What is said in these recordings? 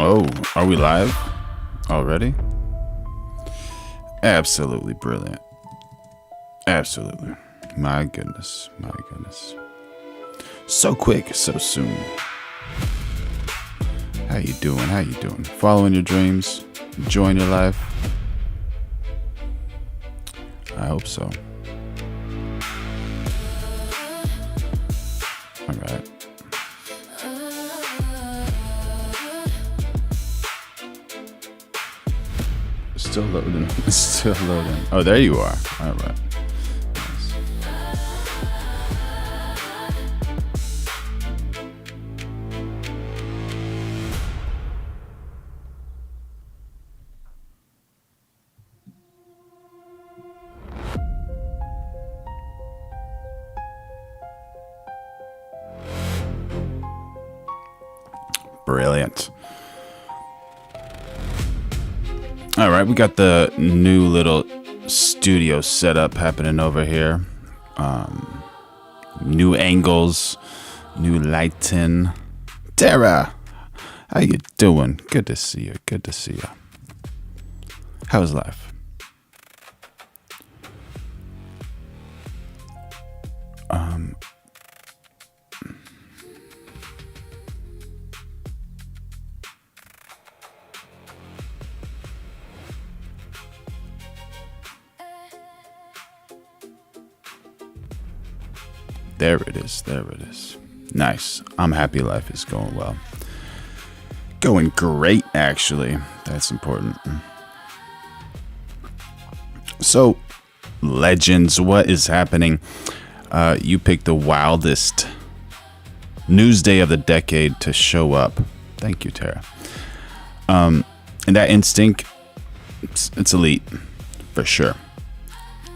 Oh, are we live already? Absolutely brilliant. Absolutely. My goodness. My goodness. So quick, so soon. How you doing? How you doing? Following your dreams? Enjoying your life? I hope so. All right. Still loading. Still loading. Oh, there you are. All right. Nice. Brilliant. All right, we got the new little studio setup happening over here. New angles, new lighting. Tara, how you doing? Good to see you. Good to see you. How's life? There it is. There it is. Nice. I'm happy life is going well. Going great, actually. That's important. So, legends, what is happening? You picked the wildest news day of the decade to show up. Thank you, Tara. And that instinct, it's elite, for sure.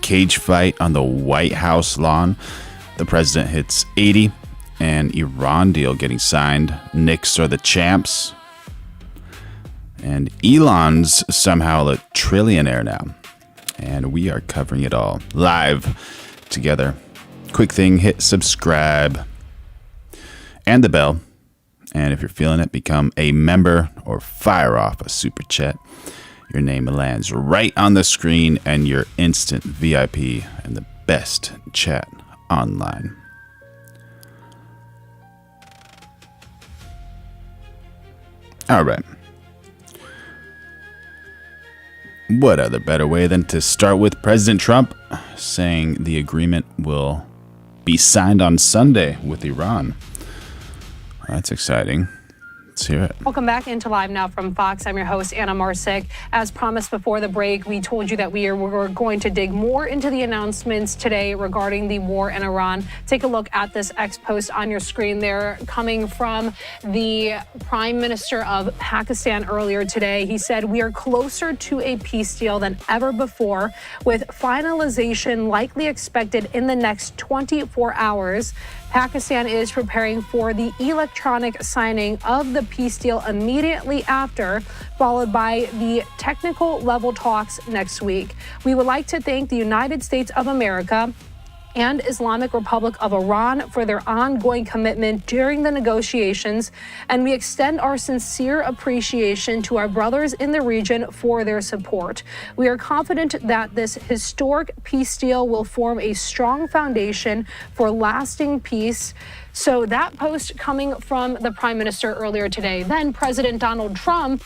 Cage fight on the White House lawn. The president hits 80, and Iran deal getting signed. Knickz are the champs. And Elonn's somehow a trillionare now. And we are covering it all live together. Quick thing, hit subscribe and the bell. And if you're feeling it, become a member or fire off a super chat. Your name lands right on the screen and your instant VIP and the best chat online. All right. What other better way than to start with President Trump saying the agreement will be signed on Sunday with Iran. That's exciting. Let's hear it. Welcome back into Live Now from Fox. I'm your host, Anna Marsick. As promised before the break, we told you that we're going to dig more into the announcements today regarding the war in Iran. Take a look at this X post on your screen there, coming from the Prime Minister of Pakistan earlier today. He said, "We are closer to a peace deal than ever before, with finalization likely expected in the next 24 hours. Pakistan is preparing for the electronic signing of the peace deal immediately after, followed by the technical level talks next week. We would like to thank the United States of America and Islamic Republic of Iran for their ongoing commitment during the negotiations, and we extend our sincere appreciation to our brothers in the region for their support. We are confident that this historic peace deal will form a strong foundation for lasting peace." So that post coming from the Prime Minister earlier today. Then President Donald Trump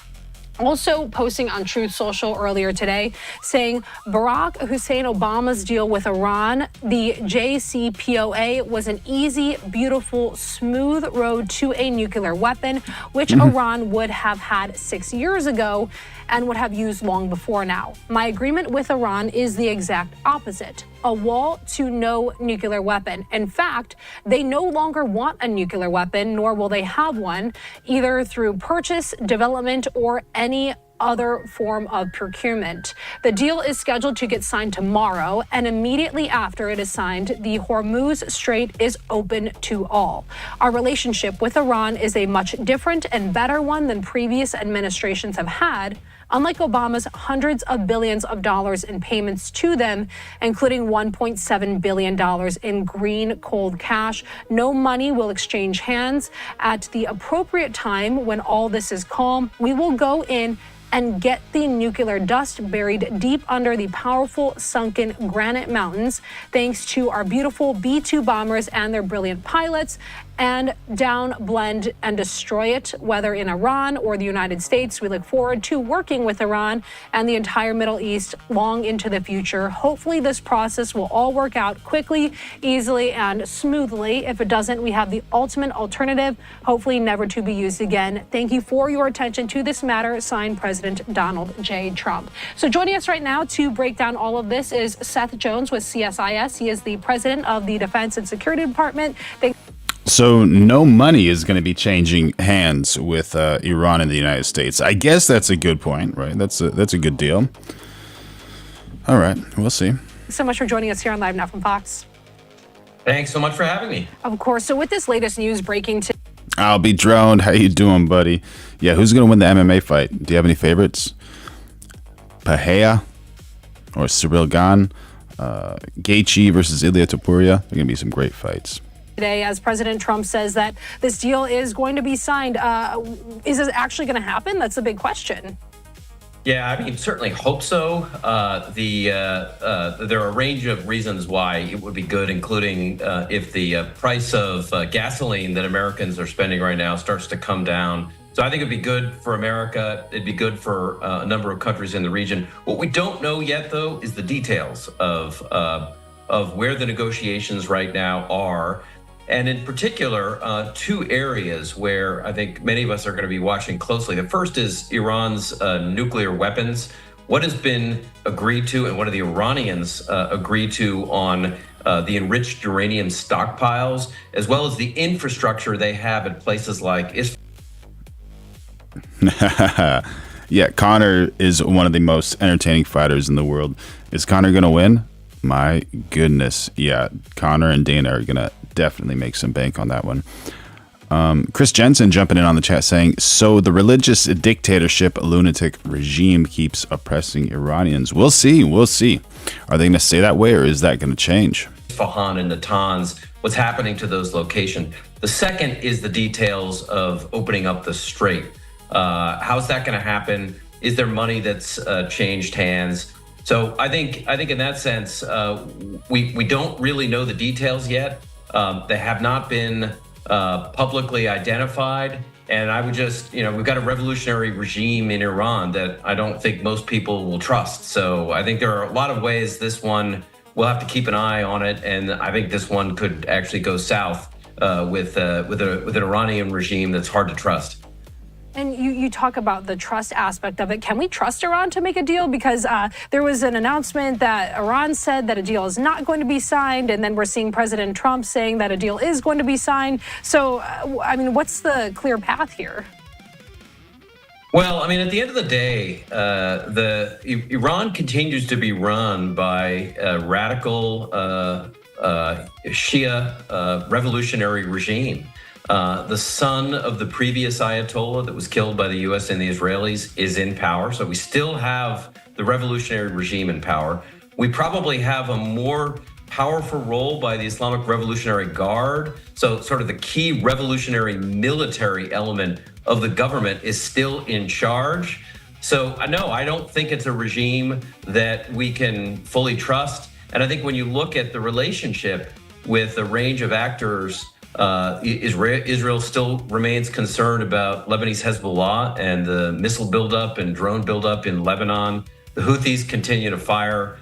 also posting on Truth Social earlier today, saying Barack Hussein Obama's deal with Iran, the JCPOA, was an easy, beautiful, smooth road to a nuclear weapon, which Iran would have had 6 years ago and would have used long before now. My agreement with Iran is the exact opposite. A wall to no nuclear weapon. In fact, they no longer want a nuclear weapon, nor will they have one, either through purchase, development, or any other form of procurement. The deal is scheduled to get signed tomorrow, and immediately after it is signed, the Hormoz Strait is open to all. Our relationship with Iran is a much different and better one than previous administrations have had. unlike Obama's hundreds of billions of dollars in payments to them, including $1.7 billion in green cold cash. No money will exchange hands. At the appropriate time, when all this is calm, we will go in and get the nuclear dust buried deep under the powerful sunken granite mountains, thanks to our beautiful B-2 bombers and their brilliant pilots, and down, blend, and destroy it, whether in Iran or the United States. We look forward to working with Iran and the entire Middle East long into the future. Hopefully this process will all work out quickly, easily, and smoothly. If it doesn't, we have the ultimate alternative, hopefully never to be used again. Thank you for your attention to this matter. Signed, President Donald J. Trump. So joining us right now to break down all of this is Seth Jones with CSIS. He is the president of the Defense and Security Department. So no money is going to be changing hands with Iran and the United States. I guess that's a good point, right? That's a good deal. All right, we'll see. Thanks so much for joining us here on Live Now from Fox. Thanks so much for having me. Of course. So with this latest news breaking today, I'll be droned. How you doing, buddy? Yeah, who's going to win the MMA fight? Do you have any favorites? Pahea or Cyril Gane? Gaethje versus Ilia Topuria? They're going to be some great fights. Today, as President Trump says that this deal is going to be signed, is this actually going to happen? That's a big question. Yeah, I mean, certainly hope so. There are a range of reasons why it would be good, including if the price of gasoline that Americans are spending right now starts to come down. So I think it'd be good for America. It'd be good for a number of countries in the region. What we don't know yet, though, is the details of where the negotiations right now are. And in particular, two areas where I think many of us are going to be watching closely. The first is Iran's nuclear weapons. What has been agreed to and what do the Iranians agree to on the enriched uranium stockpiles, as well as the infrastructure they have at places like Isfahan. Yeah, Conor is one of the most entertaining fighters in the world. Is Conor going to win? My goodness. Yeah, Conor and Dana are going to definitely make some bank on that one. Chris Jensen jumping in on the chat saying, so the religious dictatorship lunatic regime keeps oppressing Iranians. We'll see. We'll see. Are they going to stay that way or is that going to change? Isfahan and Natanz, what's happening to those locations. The second is the details of opening up the strait. How's that going to happen? Is there money that's changed hands? So I think in that sense, we don't really know the details yet. They have not been publicly identified. And I would just, we've got a revolutionary regime in Iran that I don't think most people will trust. So I think there are a lot of ways this one, we'll have to keep an eye on it. And I think this one could actually go south with an Iranian regime that's hard to trust. And you talk about the trust aspect of it. Can we trust Iran to make a deal? Because there was an announcement that Iran said that a deal is not going to be signed, and then we're seeing President Trump saying that a deal is going to be signed. So, I mean, what's the clear path here? Well, I mean, at the end of the day, Iran continues to be run by a radical Shia revolutionary regime. The son of the previous Ayatollah that was killed by the U.S. and the Israelis is in power. So we still have the revolutionary regime in power. We probably have a more powerful role by the Islamic Revolutionary Guard. So sort of the key revolutionary military element of the government is still in charge. So no, I don't think it's a regime that we can fully trust. And I think when you look at the relationship with a range of actors, Israel still remains concerned about Lebanese Hezbollah and the missile buildup and drone buildup in Lebanon. The Houthis continue to fire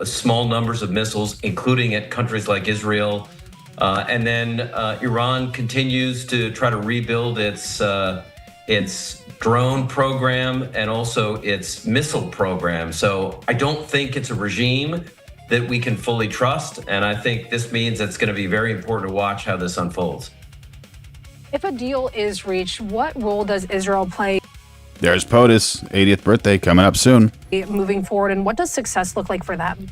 small numbers of missiles, including at countries like Israel. And then Iran continues to try to rebuild its drone program and also its missile program. So I don't think it's a regime that we can fully trust. And I think this means it's going to be very important to watch how this unfolds. If a deal is reached, what role does Israel play? There's POTUS, 80th birthday coming up soon. Moving forward, and what does success look like for them?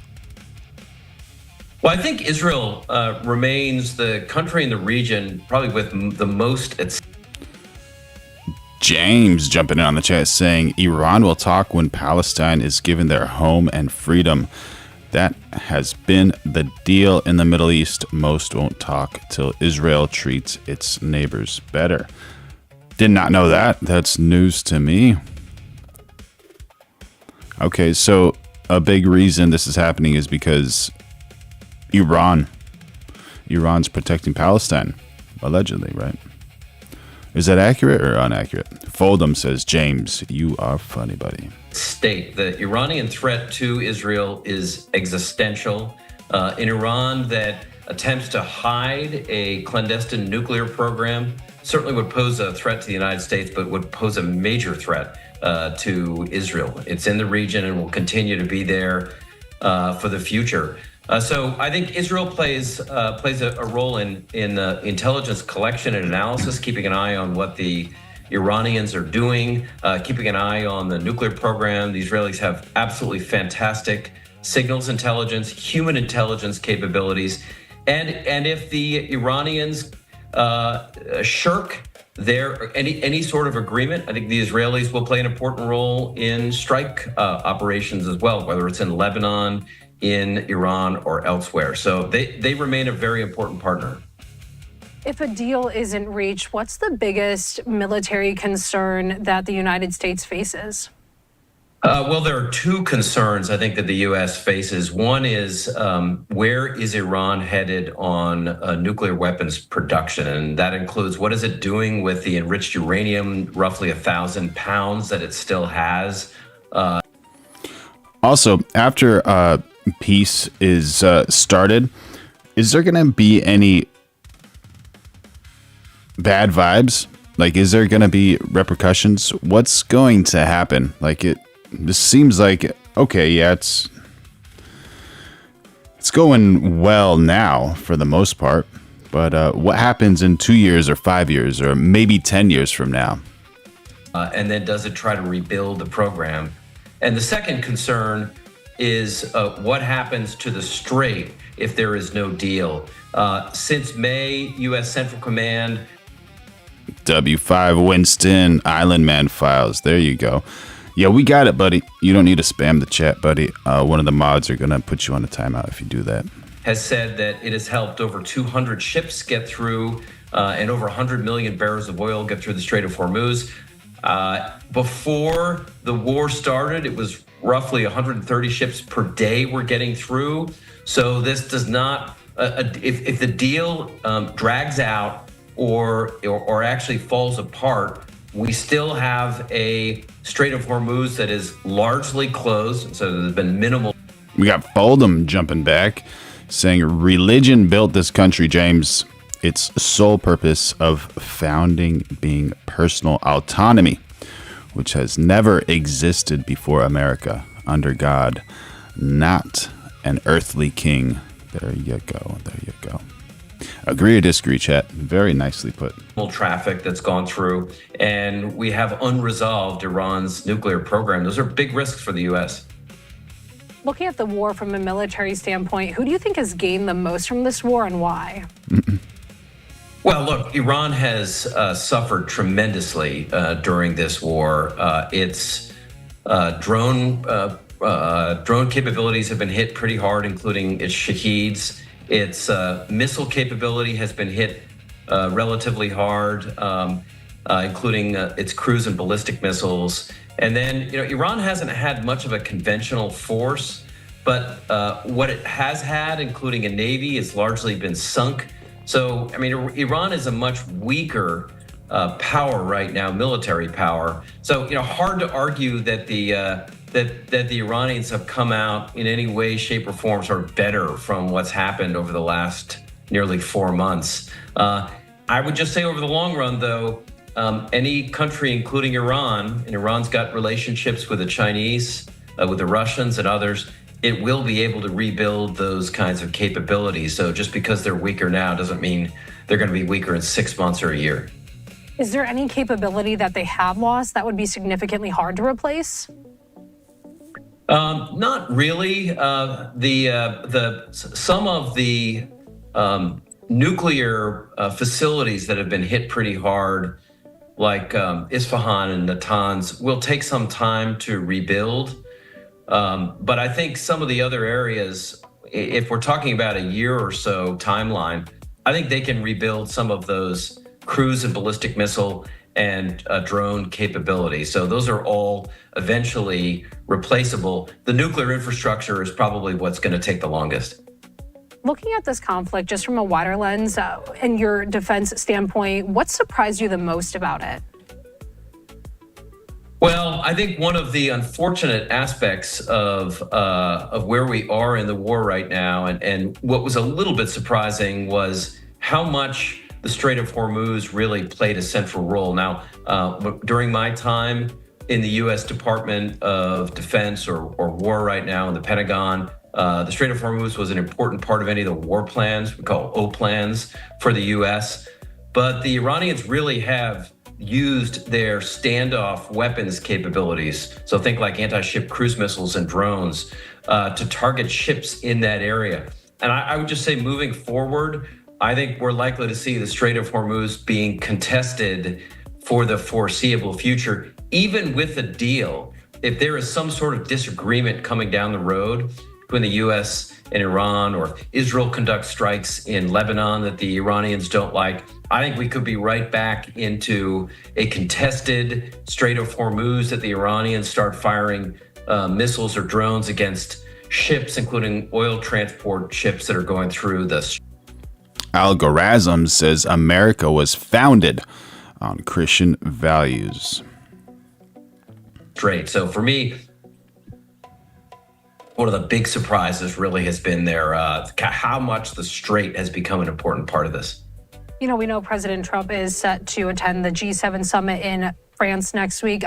Well, I think Israel remains the country in the region probably with the most James jumping in on the chat saying Iran will talk when Palestine is given their home and freedom. That has been the deal in the Middle East. Most won't talk till Israel treats its neighbors better. Did not know that. That's news to me. Okay, so a big reason this is happening is because Iran's protecting Palestine, allegedly, right? Is that accurate or inaccurate? Fold'em says, James, you are funny, buddy. State the Iranian threat to Israel is existential. In Iran, that attempts to hide a clandestine nuclear program certainly would pose a threat to the United States, but would pose a major threat to Israel. It's in the region and will continue to be there for the future. So I think Israel plays a role in intelligence collection and analysis, keeping an eye on what the Iranians are doing, keeping an eye on the nuclear program. The Israelis have absolutely fantastic signals intelligence, human intelligence capabilities, and if the Iranians shirk any sort of agreement, I think the Israelis will play an important role in strike operations as well, whether it's in Lebanon, in Iran, or elsewhere. So they remain a very important partner. If a deal isn't reached, what's the biggest military concern that the United States faces? Well, there are two concerns I think that the U.S. faces. One is where is Iran headed on nuclear weapons production? And that includes what is it doing with the enriched uranium, roughly 1,000 pounds that it still has. Also, after peace is started, is there going to be any bad vibes? Like, is there going to be repercussions? What's going to happen? Like, this seems like, okay, yeah, it's going well now for the most part, but what happens in 2 years or 5 years or maybe 10 years from now? And then does it try to rebuild the program? And the second concern is what happens to the Strait if there is no deal. Since May, U.S. Central Command. W5 Winston, Island Man Files. There you go. Yeah, we got it, buddy. You don't need to spam the chat, buddy. One of the mods are going to put you on a timeout if you do that. Has said that it has helped over 200 ships get through and over 100 million barrels of oil get through the Strait of Hormoz. Before the war started, it was roughly 130 ships per day were getting through. So this does not, if the deal drags out or actually falls apart, we still have a Strait of Hormuz that is largely closed, so there's been minimal. We got Fold'em jumping back, saying religion built this country, James. Its sole purpose of founding being personal autonomy, which has never existed before America under God, not an earthly king. There you go. There you go. Agree or disagree, chat? Very nicely put. Traffic that's gone through, and we have unresolved Iran's nuclear program. Those are big risks for the U.S. Looking at the war from a military standpoint, who do you think has gained the most from this war and why? Well, look, Iran has suffered tremendously during this war. Its drone capabilities have been hit pretty hard, including its Shaheeds. Its missile capability has been hit relatively hard, including its cruise and ballistic missiles. And then, Iran hasn't had much of a conventional force, but what it has had, including a navy, has largely been sunk. So, Iran is a much weaker power right now, military power. So, hard to argue that the Iranians have come out in any way, shape, or form sort of better from what's happened over the last nearly 4 months. I would just say over the long run, though, any country, including Iran, and Iran's got relationships with the Chinese, with the Russians and others, it will be able to rebuild those kinds of capabilities. So just because they're weaker now doesn't mean they're going to be weaker in 6 months or a year. Is there any capability that they have lost that would be significantly hard to replace? Not really. Some of the nuclear facilities that have been hit pretty hard like Isfahan and Natanz will take some time to rebuild. But I think some of the other areas, if we're talking about a year or so timeline, I think they can rebuild some of those cruise and ballistic missile and drone capabilities. So those are all eventually replaceable. The nuclear infrastructure is probably what's going to take the longest. Looking at this conflict just from a wider lens and your defense standpoint, what surprised you the most about it? Well, I think one of the unfortunate aspects of where we are in the war right now, and what was a little bit surprising, was how much the Strait of Hormuz really played a central role. Now, during my time in the U.S. Department of Defense or War right now in the Pentagon, the Strait of Hormuz was an important part of any of the war plans, we call O plans, for the U.S. But the Iranians really have used their standoff weapons capabilities, so think like anti-ship cruise missiles and drones, to target ships in that area. And I would just say, moving forward, I think we're likely to see the Strait of Hormuz being contested for the foreseeable future, even with a deal. If there is some sort of disagreement coming down the road between the U.S. and Iran, or Israel conducts strikes in Lebanon that the Iranians don't like, I think we could be right back into a contested Strait of Hormuz, that the Iranians start firing missiles or drones against ships, including oil transport ships that are going through the Algorithm says America was founded on Christian values. Strait. So for me, one of the big surprises really has been how much the Strait has become an important part of this. You know, we know President Trump is set to attend the G7 summit in France next week.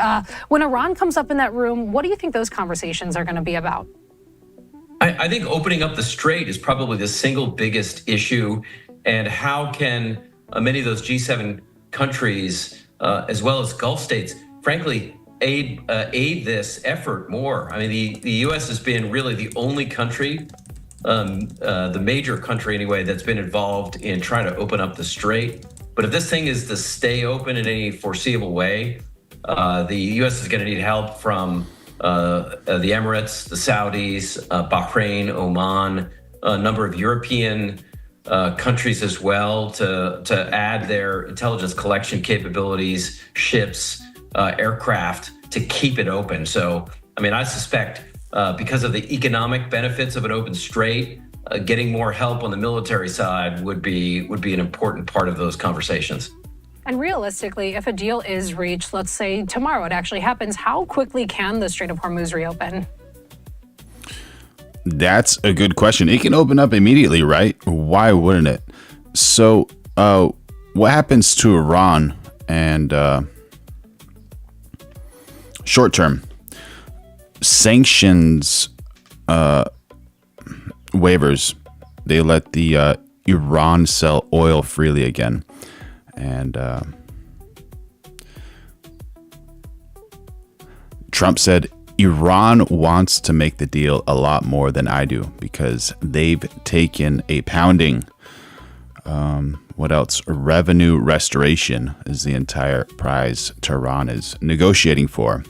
When Iran comes up in that room, what do you think those conversations are going to be about? I think opening up the Strait is probably the single biggest issue. And how can many of those G7 countries, as well as Gulf states, frankly, aid this effort more? I mean, the U.S. has been really the only country, the major country anyway, that's been involved in trying to open up the Strait. But if this thing is to stay open in any foreseeable way, the U.S. is going to need help from the Emirates, the Saudis, Bahrain, Oman, a number of European countries as well, to add their intelligence collection capabilities, ships, aircraft, to keep it open. So, I mean, I suspect because of the economic benefits of an open Strait, getting more help on the military side would be an important part of those conversations. And realistically, if a deal is reached, let's say tomorrow it actually happens, how quickly can the Strait of Hormuz reopen? That's a good question. It can open up immediately, right? Why wouldn't it? So, what happens to Iran and short-term sanctions waivers? They let the Iran sell oil freely again, and Trump said, Iran wants to make the deal a lot more than I do because they've taken a pounding. What else? Revenue restoration is the entire prize Tehran is negotiating for.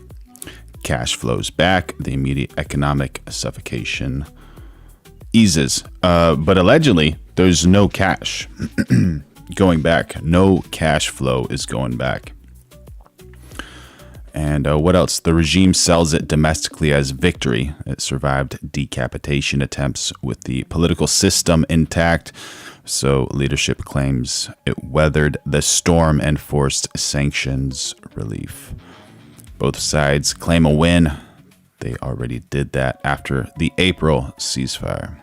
Cash flows back. The immediate economic suffocation eases. But allegedly, there's no cash going back. No cash flow is going back. And what else? The regime sells it domestically as victory. It survived decapitation attempts with the political system intact. So leadership claims it weathered the storm and forced sanctions relief. Both sides claim a win. They already did that after the April ceasefire.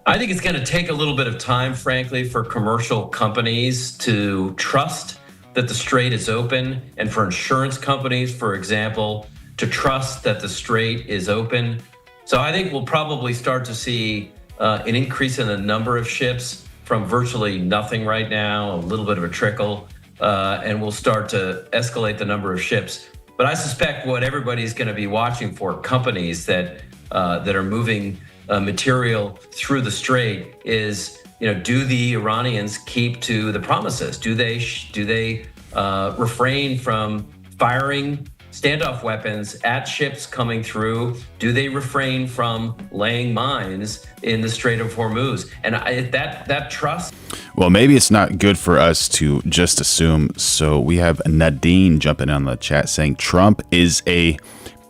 I think it's going to take a little bit of time, frankly, for commercial companies to trust that the Strait is open, and for insurance companies, for example, to trust that the Strait is open. So I think we'll probably start to see an increase in the number of ships from virtually nothing right now, a little bit of a trickle, and we'll start to escalate the number of ships. But I suspect what everybody's going to be watching for, companies that are moving material through the Strait, is, do the Iranians keep to the promises? Do they refrain from firing standoff weapons at ships coming through? Do they refrain from laying mines in the Strait of Hormuz? And that trust. Well, maybe it's not good for us to just assume. So we have Nadine jumping on the chat saying Trump is a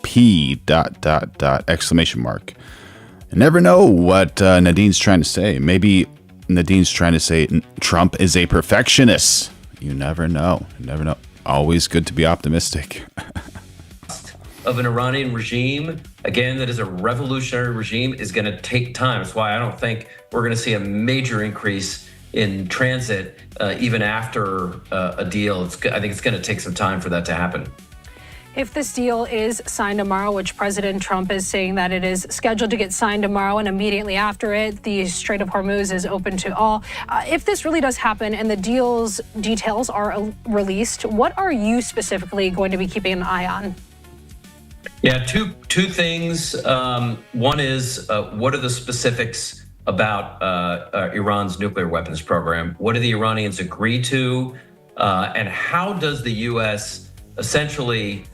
P ... exclamation mark. I never know what Nadine's trying to say. Maybe Nadine's trying to say Trump is a perfectionist. You never know. You never know. Always good to be optimistic. Of an Iranian regime, again, that is a revolutionary regime, is going to take time. That's why I don't think we're going to see a major increase in transit even after a deal. I think it's going to take some time for that to happen. If this deal is signed tomorrow, which President Trump is saying that it is scheduled to get signed tomorrow, and immediately after it, the Strait of Hormuz is open to all. If this really does happen and the deal's details are released, what are you specifically going to be keeping an eye on? Yeah, two things. One is what are the specifics about Iran's nuclear weapons program? What do the Iranians agree to? And how does the U.S. essentially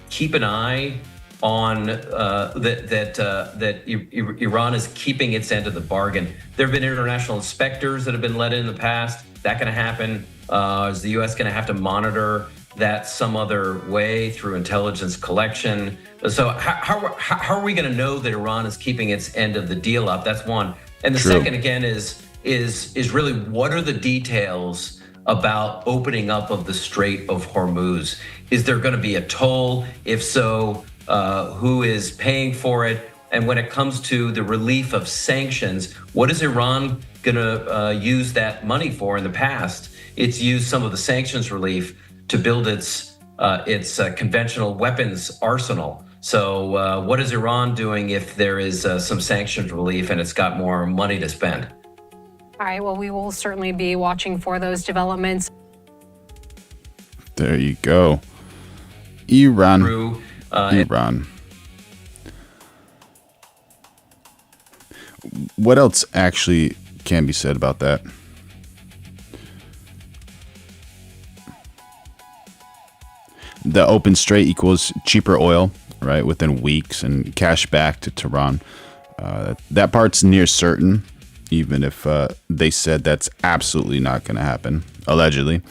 keep an eye on that Iran is keeping its end of the bargain? There have been international inspectors that have been let in the past. That going to happen? Is the U.S. going to have to monitor that some other way through intelligence collection? So how are we going to know that Iran is keeping its end of the deal up? That's one. And the second, again, is really what are the details about opening up of the Strait of Hormuz? Is there going to be a toll? If so, who is paying for it? And when it comes to the relief of sanctions, what is Iran going to use that money for? In the past, it's used some of the sanctions relief to build its conventional weapons arsenal. So what is Iran doing if there is some sanctions relief and it's got more money to spend? All right, well, we will certainly be watching for those developments. There you go. Iran. Iran. What else actually can be said about that? The open strait equals cheaper oil, right, within weeks, and cash back to Tehran. That part's near certain, even if they said that's absolutely not going to happen, allegedly.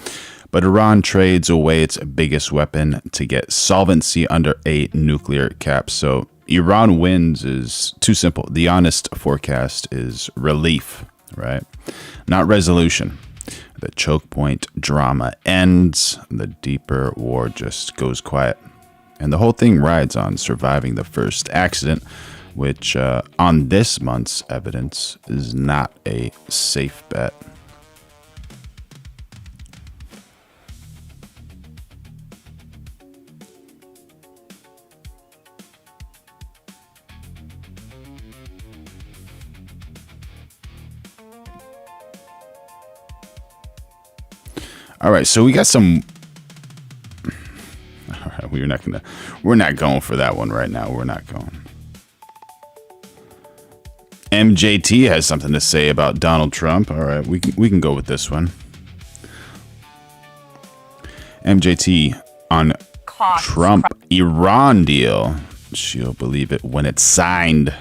But Iran trades away its biggest weapon to get solvency under a nuclear cap. So Iran wins is too simple. The honest forecast is relief, right? Not resolution. The choke point drama ends. The deeper war just goes quiet. And the whole thing rides on surviving the first accident, which on this month's evidence is not a safe bet. All right, so we got some. All right, we're not going for that one right now. We're not going. MJT has something to say about Donald Trump. All right, we can go with this one. MJT on Trump-Iran deal. She'll believe it when it's signed.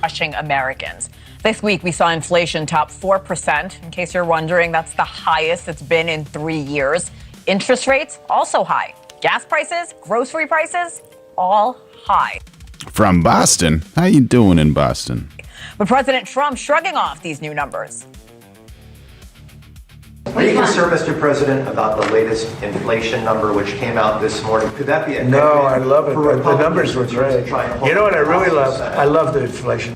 Crushing Americans. This week, we saw inflation top 4%. In case you're wondering, that's the highest it's been in 3 years. Interest rates, also high. Gas prices, grocery prices, all high. From Boston. How you doing in Boston? But President Trump shrugging off these new numbers. Are you concerned, Mr. President, about the latest inflation number which came out this morning? Could that be a No, I love it. The numbers were great. You know what I really love? I love the inflation.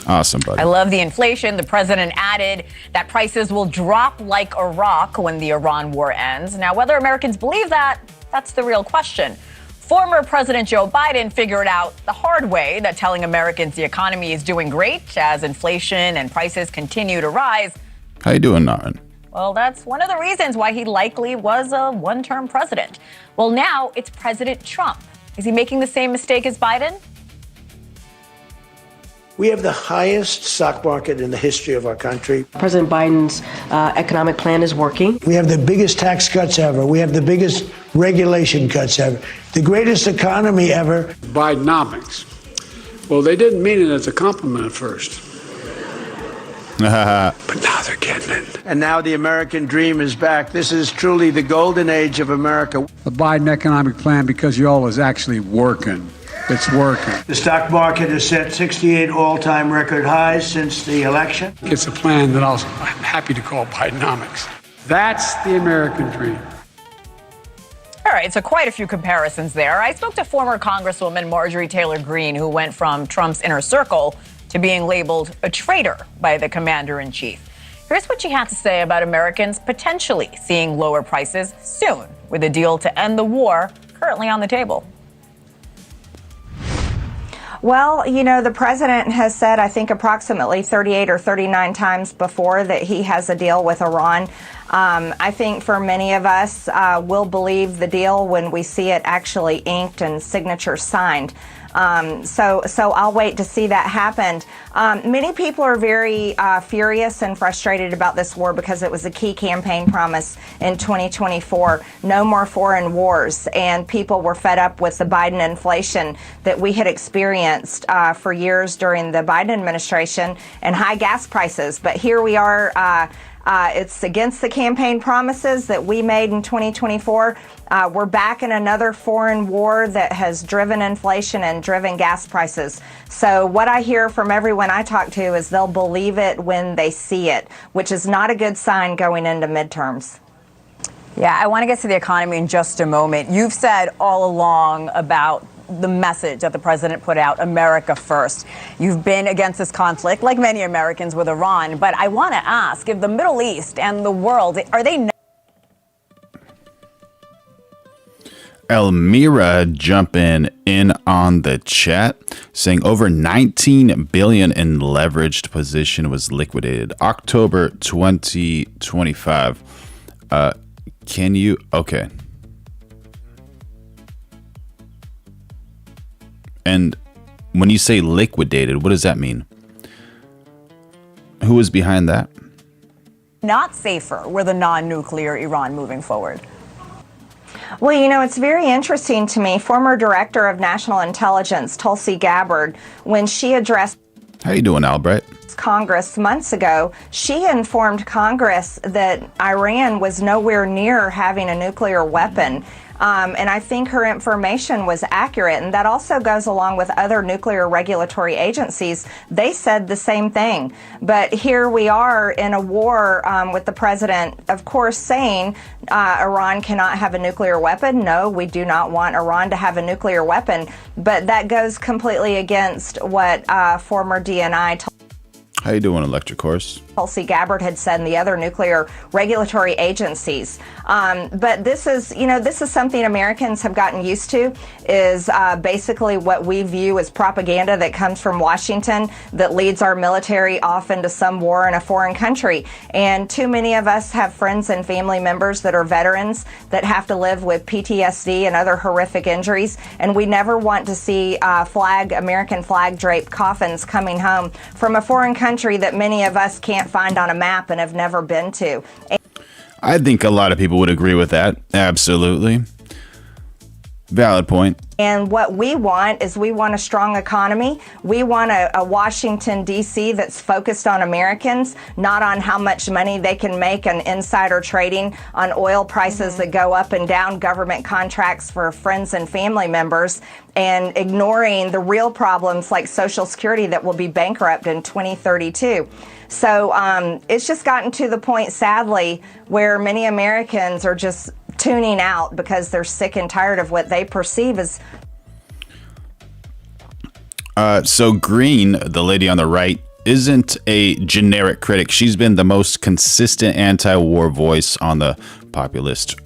Awesome, buddy. I love the inflation. The president added that prices will drop like a rock when the Iran war ends. Now, whether Americans believe that, that's the real question. Former President Joe Biden figured out the hard way that telling Americans the economy is doing great as inflation and prices continue to rise. How you doing, Naran? Well, that's one of the reasons why he likely was a one-term president. Well, now it's President Trump. Is he making the same mistake as Biden? We have the highest stock market in the history of our country. President Biden's economic plan is working. We have the biggest tax cuts ever. We have the biggest regulation cuts ever. The greatest economy ever. Bidenomics. Well, they didn't mean it as a compliment at first. But now they're getting it. And now the American dream is back. This is truly the golden age of America. The Biden economic plan, because y'all, is actually working. It's working. The stock market has set 68 all-time record highs since the election. It's a plan that I'm happy to call Bidenomics. That's the American dream. All right, so quite a few comparisons there. I spoke to former Congresswoman Marjory Taylor Greene, who went from Trump's inner circle to being labeled a traitor by the commander-in-chief. Here's what she had to say about Americans potentially seeing lower prices soon, with a deal to end the war currently on the table. Well, you know, the president has said, I think, approximately 38 or 39 times before that he has a deal with Iran. I think for many of us, we'll believe the deal when we see it actually inked and signatures signed. So I'll wait to see that happen. Many people are very furious and frustrated about this war because it was a key campaign promise in 2024. No more foreign wars. And people were fed up with the Biden inflation that we had experienced for years during the Biden administration and high gas prices. But here we are. It's against the campaign promises that we made in 2024. We're back in another foreign war that has driven inflation and driven gas prices. So what I hear from everyone I talk to is they'll believe it when they see it, which is not a good sign going into midterms. Yeah, I want to get to the economy in just a moment. You've said all along about the message that the president put out, America first. You've been against this conflict, like many Americans, with Iran. But I want to ask, if the Middle East and the world, are they... Elmira jumping in on the chat, saying over 19 billion in leveraged position was liquidated October 2025. Can you... Okay. And when you say liquidated, what does that mean? Who is behind that? Not safer with a non-nuclear Iran moving forward? Well, you know, it's very interesting to me. Former Director of National Intelligence, Tulsi Gabbard, when she addressed... How you doing, Albright? Congress months ago, she informed Congress that Iran was nowhere near having a nuclear weapon. And I think her information was accurate. And that also goes along with other nuclear regulatory agencies. They said the same thing. But here we are in a war with the president, of course, saying Iran cannot have a nuclear weapon. No, we do not want Iran to have a nuclear weapon. But that goes completely against what former DNI How you doing, Electric Horse? Tulsi Gabbard had said, and the other nuclear regulatory agencies. But this is, you know, this is something Americans have gotten used to, is basically what we view as propaganda that comes from Washington that leads our military off into some war in a foreign country. And too many of us have friends and family members that are veterans that have to live with PTSD and other horrific injuries. And we never want to see American flag draped coffins coming home from a foreign country that many of us can't find on a map and have never been to. I think a lot of people would agree with that. Absolutely. Valid point. And what we want is we want a strong economy. We want a Washington, D.C. that's focused on Americans, not on how much money they can make on insider trading, on oil prices that go up and down, government contracts for friends and family members, and ignoring the real problems like Social Security that will be bankrupt in 2032. So it's just gotten to the point, sadly, where many Americans are just tuning out because they're sick and tired of what they perceive as... So Greene, the lady on the right, isn't a generic critic. She's been the most consistent anti-war voice on the populist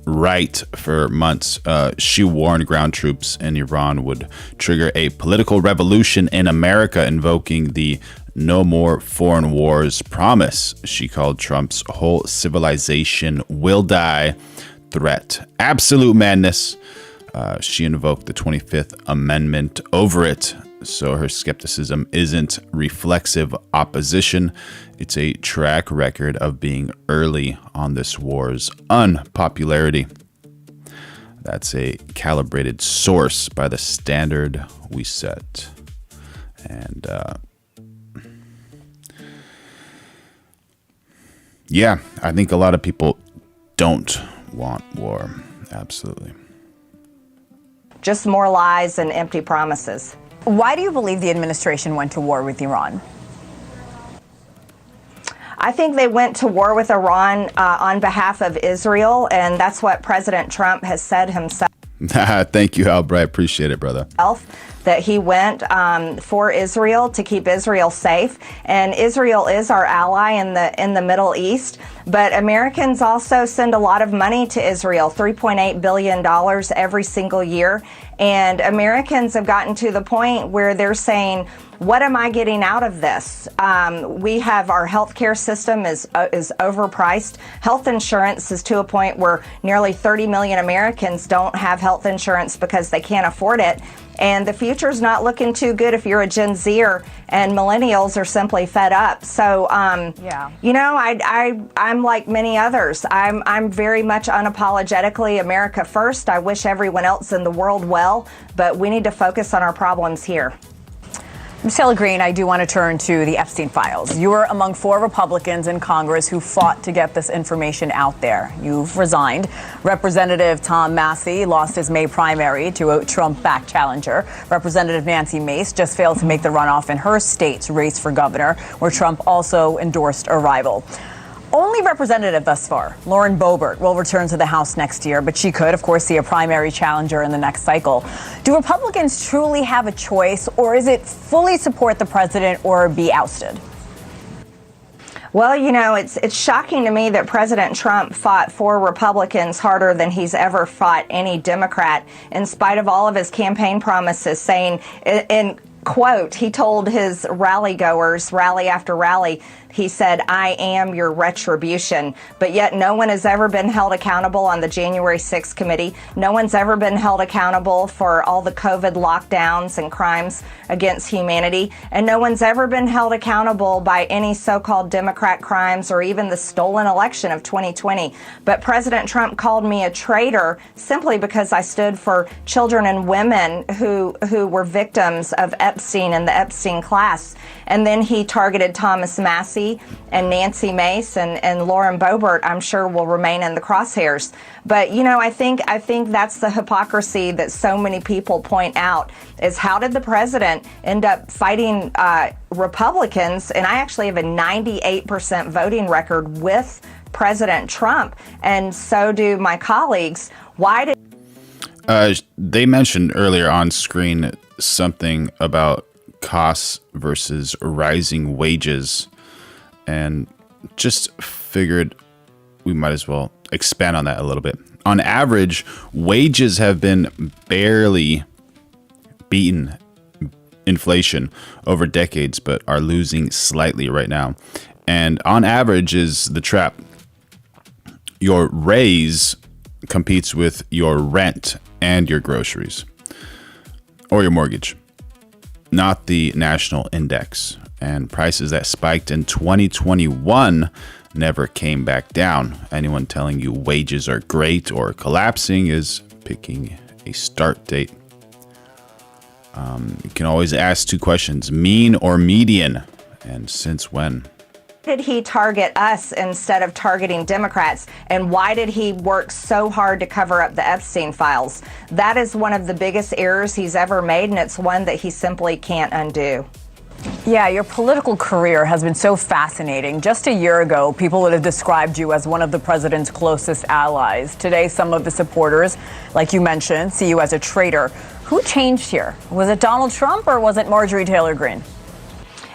right for months. She warned ground troops in Iran would trigger a political revolution in America, invoking the no more foreign wars promise. She called Trump's whole civilization will die threat absolute madness. She invoked the 25th Amendment over it. so her skepticism isn't reflexive opposition. It's a track record of being early on this war's unpopularity. That's a calibrated source by the standard we set. And yeah, I think a lot of people don't want war. Absolutely. Just more lies and empty promises. Why do you believe the administration went to war with Iran? I think they went to war with Iran on behalf of Israel, and that's what President Trump has said himself. Thank you, Albright. Appreciate it, brother. That he went for Israel to keep Israel safe, and Israel is our ally in the Middle East. But Americans also send a lot of money to Israel, $3.8 billion every single year. And Americans have gotten to the point where they're saying, what am I getting out of this? We have our healthcare system is overpriced. Health insurance is to a point where nearly 30 million Americans don't have health insurance because they can't afford it. And the future's not looking too good if you're a Gen Zer, and millennials are simply fed up. So, you know, I'm like many others. I'm very much unapologetically America first. I wish everyone else in the world well, but we need to focus on our problems here. Ms. Greene, I do want to turn to the Epstein files. You were among 4 Republicans in Congress who fought to get this information out there. You've resigned. Representative Tom Massie lost his May primary to a Trump-backed challenger. Representative Nancy Mace just failed to make the runoff in her state's race for governor, where Trump also endorsed a rival. Only representative thus far, Lauren Boebert, will return to the House next year, but she could, of course, see a primary challenger in the next cycle. Do Republicans truly have a choice, or is it fully support the president or be ousted? Well, you know, it's shocking to me that President Trump fought 4 Republicans harder than he's ever fought any Democrat, in spite of all of his campaign promises, saying, in quote, he told his rally goers, rally after rally, he said, I am your retribution. But yet no one has ever been held accountable on the January 6th committee. No one's ever been held accountable for all the COVID lockdowns and crimes against humanity. And no one's ever been held accountable by any so-called Democrat crimes or even the stolen election of 2020. But President Trump called me a traitor simply because I stood for children and women who were victims of Epstein and the Epstein class. And then he targeted Thomas Massie and Nancy Mace and Lauren Boebert, I'm sure, will remain in the crosshairs. But, you know, I think that's the hypocrisy that so many people point out, is how did the president end up fighting Republicans? And I actually have a 98% voting record with President Trump, and so do my colleagues. Why did they mentioned earlier on screen something about costs versus rising wages, and just figured we might as well expand on that a little bit. On average, wages have been barely beaten inflation over decades, but are losing slightly right now. And on average is the trap. Your raise competes with your rent and your groceries or your mortgage, not the national index. And prices that spiked in 2021 never came back down. Anyone telling you wages are great or collapsing is picking a start date. You can always ask 2 questions, mean or median, and since when? Did he target us instead of targeting Democrats? And why did he work so hard to cover up the Epstein files? That is one of the biggest errors he's ever made, and it's one that he simply can't undo. Yeah, your political career has been so fascinating. Just a year ago, people would have described you as one of the president's closest allies. Today, some of the supporters, like you mentioned, see you as a traitor. Who changed here? Was it Donald Trump or was it Marjory Taylor Greene?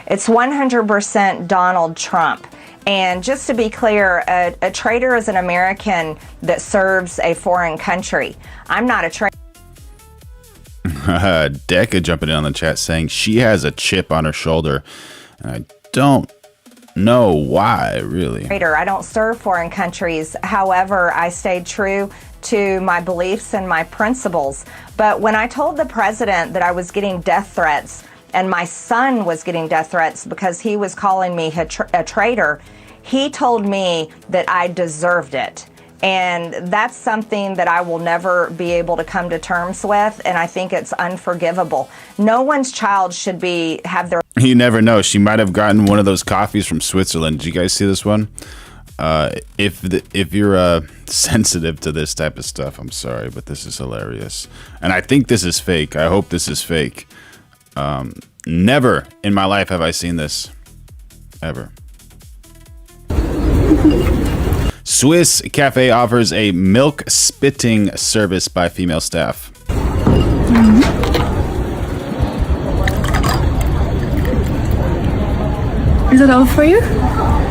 It's 100% Donald Trump. And just to be clear, a traitor is an American that serves a foreign country. I'm not a traitor. Decca jumping in on the chat saying she has a chip on her shoulder. And I don't know why, really. I don't serve foreign countries. However, I stayed true to my beliefs and my principles. But when I told the president that I was getting death threats and my son was getting death threats because he was calling me a traitor, he told me that I deserved it. And that's something that I will never be able to come to terms with, and I think it's unforgivable. No one's child should have their... You never know. She might have gotten one of those coffees from Switzerland. Did you guys see this one? If you're sensitive to this type of stuff, I'm sorry, but this is hilarious. And I think this is fake. I hope this is fake. Never in my life have I seen this. Ever. Swiss cafe offers a milk spitting service by female staff. Is that all for you?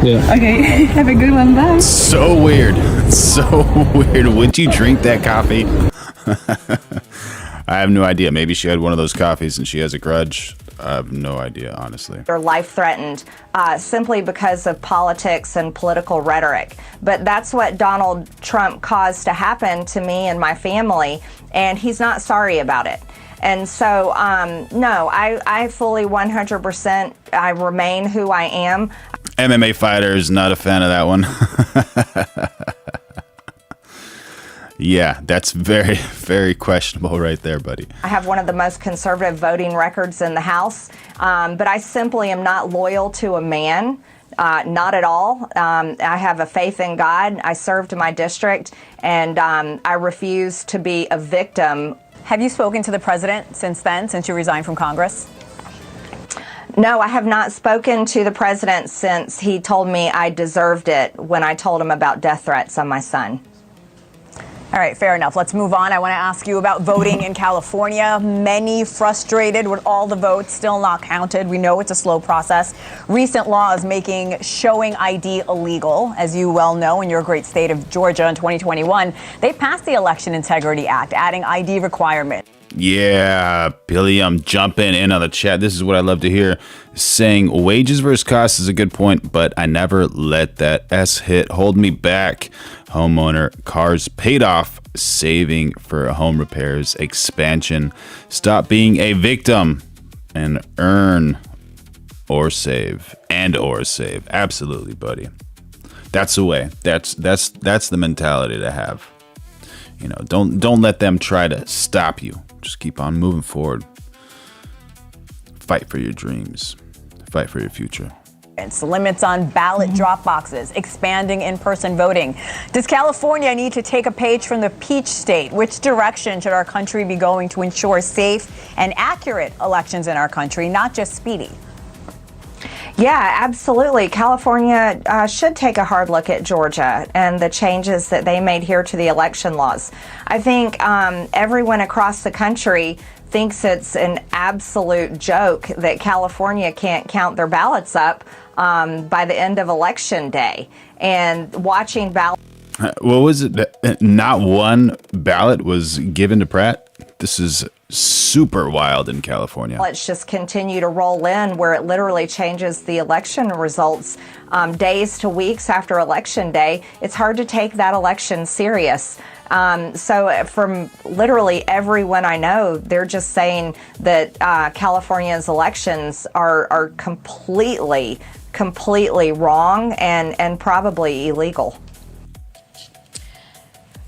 Yeah. Okay. Have a good one. Bye. So weird. So weird. Would you drink that coffee? I have no idea. Maybe she had one of those coffees and she has a grudge. I have no idea, honestly. They're life threatened simply because of politics and political rhetoric. But that's what Donald Trump caused to happen to me and my family, and he's not sorry about it. And so, no, I fully 100%, I remain who I am. MMA fighter is not a fan of that one. Yeah, that's very, very questionable right there, buddy. I have one of the most conservative voting records in the House, but I simply am not loyal to a man, not at all. I have a faith in God. I served my district, and I refuse to be a victim. Have you spoken to the president since then, since you resigned from Congress? No, I have not spoken to the president since he told me I deserved it when I told him about death threats on my son. All right, fair enough. Let's move on. I want to ask you about voting in California. Many frustrated with all the votes still not counted. We know it's a slow process. Recent laws making showing ID illegal. As you well know, in your great state of Georgia in 2021, they passed the Election Integrity Act, adding ID requirements. Yeah, Billy, I'm jumping in on the chat. This is what I love to hear. Saying wages versus costs is a good point, but I never let that S hit hold me back. Homeowner, cars paid off, saving for home repairs, expansion. Stop being a victim and earn or save. Absolutely, buddy. That's the way. That's the mentality to have. You know, don't let them try to stop you. Just keep on moving forward. Fight for your dreams. Fight for your future. It's limits on ballot drop boxes, expanding in-person voting. Does California need to take a page from the Peach State? Which direction should our country be going to ensure safe and accurate elections in our country, not just speedy? Yeah, absolutely. California should take a hard look at Georgia and the changes that they made here to the election laws. I think everyone across the country thinks it's an absolute joke that California can't count their ballots up by the end of Election Day. And watching ballots... What was it? Not one ballot was given to Pratt? This is super wild in California. Let's just continue to roll in where it literally changes the election results days to weeks after Election Day. It's hard to take that election serious. So from literally everyone I know, they're just saying that California's elections are completely wrong and probably illegal.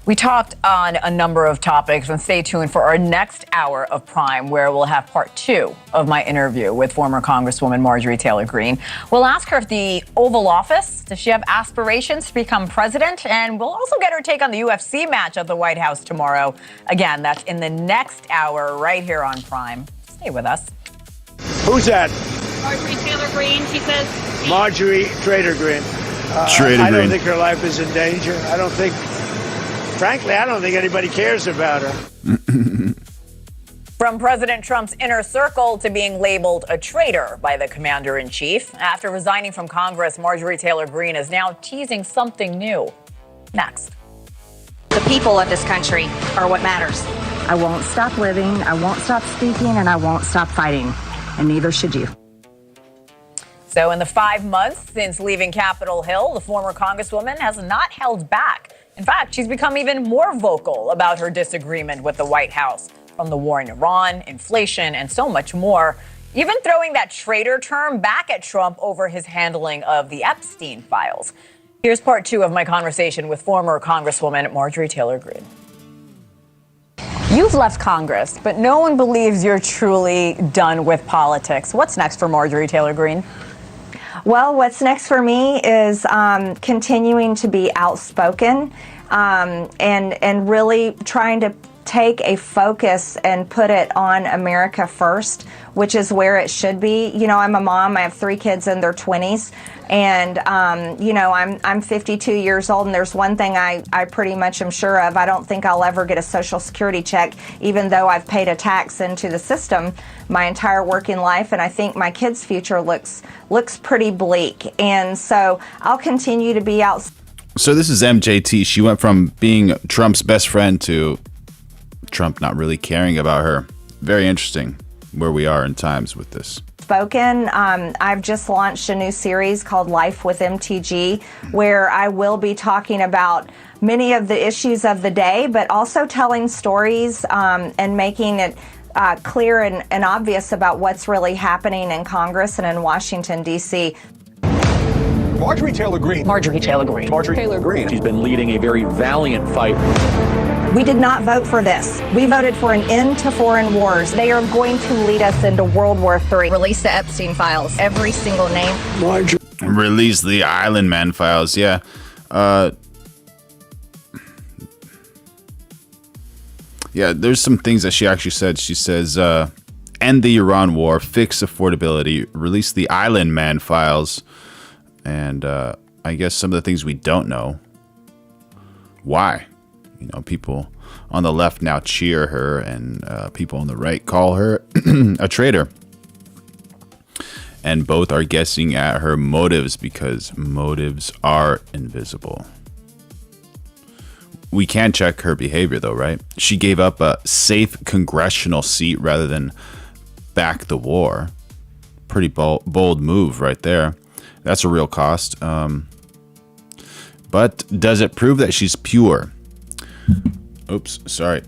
We talked on a number of topics, and stay tuned for our next hour of Prime, where we'll have part 2 of my interview with former Congresswoman Marjory Taylor Greene. We'll ask her if the Oval Office, does she have aspirations to become president? And we'll also get her take on the UFC match at the White House tomorrow. Again, that's in the next hour right here on Prime. Stay with us. Who's that? Marjory Taylor Greene, she says. Marjory Trader Greene. I don't think her life is in danger. Frankly, I don't think anybody cares about her. From President Trump's inner circle to being labeled a traitor by the commander-in-chief. After resigning from Congress, Marjory Taylor Greene is now teasing something new. Next. The people of this country are what matters. I won't stop living, I won't stop speaking, and I won't stop fighting. And neither should you. So in the 5 months since leaving Capitol Hill, the former Congresswoman has not held back. In fact, she's become even more vocal about her disagreement with the White House, from the war in Iran, inflation, and so much more. even throwing that traitor term back at Trump over his handling of the Epstein files. Here's part 2 of my conversation with former Congresswoman Marjory Taylor Greene. You've left Congress, but no one believes you're truly done with politics. What's next for Marjory Taylor Greene? Well, what's next for me is continuing to be outspoken and really trying to take a focus and put it on America first, which is where it should be. You know, I'm a mom. I have 3 kids in their 20s. And, you know, I'm 52 years old, and there's one thing I pretty much am sure of. I don't think I'll ever get a Social Security check, even though I've paid a tax into the system my entire working life. And I think my kids' future looks pretty bleak. And so I'll continue to be out. So this is MJT. She went from being Trump's best friend to Trump not really caring about her. Very interesting where we are in times with this. Spoken. I've just launched a new series called Life with MTG, where I will be talking about many of the issues of the day, but also telling stories and making it clear and obvious about what's really happening in Congress and in Washington, D.C. Marjory Taylor Greene. Marjory Taylor Greene. Marjory Taylor Greene. She's been leading a very valiant fight. We did not vote for this. We voted for an end to foreign wars. They are going to lead us into World War III. Release the Epstein files. Every single name. Marjory. Release the Island Man files. Yeah. Yeah, there's some things that she actually said. She says, end the Iran war, fix affordability, release the Island Man files. And I guess some of the things we don't know. Why? You know, people on the left now cheer her, and people on the right call her a traitor. And both are guessing at her motives because motives are invisible. We can check her behavior, though, right? She gave up a safe congressional seat rather than back the war. Pretty bold move right there. That's a real cost. But does it prove that she's pure? Oops, sorry.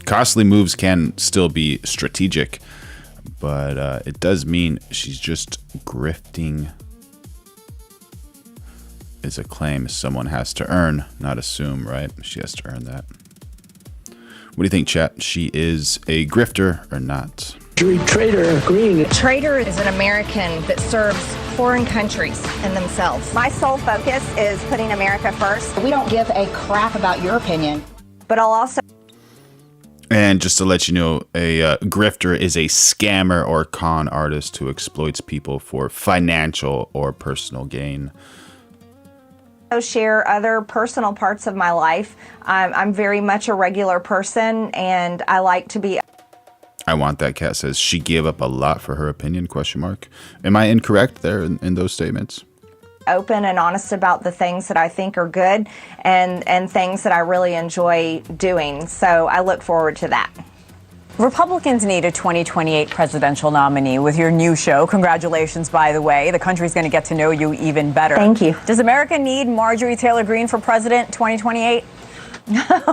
Costly moves can still be strategic, but it does mean she's just grifting. Is a claim someone has to earn, not assume, right? She has to earn that. What do you think, chat? She is a grifter or not? Trader Greene. Trator is an American that serves foreign countries and themselves. My sole focus is putting America first. We don't give a crap about your opinion. But I'll also... And just to let you know, a grifter is a scammer or con artist who exploits people for financial or personal gain. Share other personal parts of my life. I'm very much a regular person, and I like to be... I want that. Cat says she gave up a lot for her opinion, question mark. Am I incorrect there in those statements? Open and honest about the things that I think are good and things that I really enjoy doing. So I look forward to that. Republicans need a 2028 presidential nominee with your new show. Congratulations, by the way. The country's going to get to know you even better. Thank you. Does America need Marjory Taylor Greene for president 2028?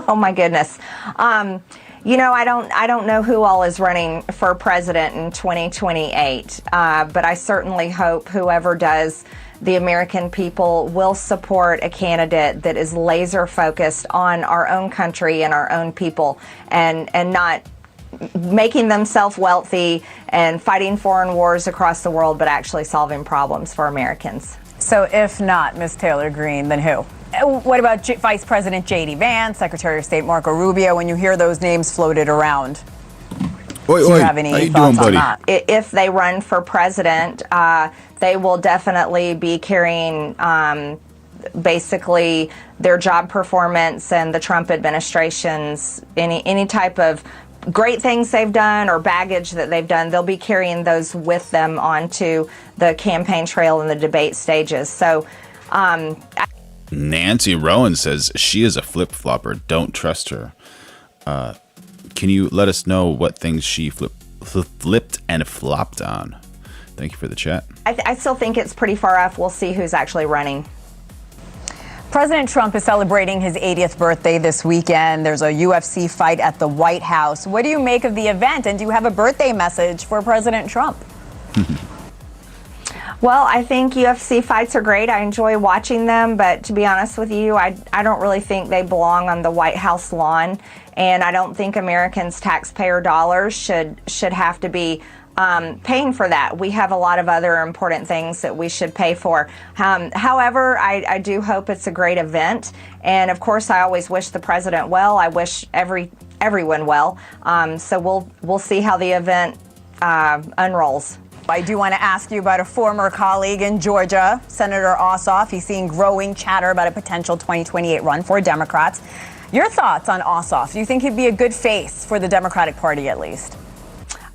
Oh, my goodness. You know, I don't know who all is running for president in 2028, but I certainly hope whoever does, the American people will support a candidate that is laser focused on our own country and our own people, and not making themselves wealthy and fighting foreign wars across the world, but actually solving problems for Americans. So if not Ms. Taylor Greene, then who? What about Vice President J.D. Vance, Secretary of State Marco Rubio, when you hear those names floated around? Do you have any thoughts on that? If they run for president, they will definitely be carrying basically their job performance and the Trump administration's any type of great things they've done or baggage that they've done. They'll be carrying those with them onto the campaign trail and the debate stages. So Nancy Rowan says she is a flip-flopper. Don't trust her. Can you let us know what things she flipped and flopped on? Thank you for the chat. I still think it's pretty far off. We'll see who's actually running. President Trump is celebrating his 80th birthday this weekend. There's a UFC fight at the White House. What do you make of the event? And do you have a birthday message for President Trump? Well, I think UFC fights are great. I enjoy watching them, but to be honest with you, I don't really think they belong on the White House lawn, and I don't think Americans' taxpayer dollars should have to be paying for that. We have a lot of other important things that we should pay for. However, I do hope it's a great event, and of course, I always wish the president well. I wish everyone well. So we'll see how the event unrolls. I do want to ask you about a former colleague in Georgia, Senator Ossoff. He's seeing growing chatter about a potential 2028 run for Democrats. Your thoughts on Ossoff? Do you think he'd be a good face for the Democratic Party at least?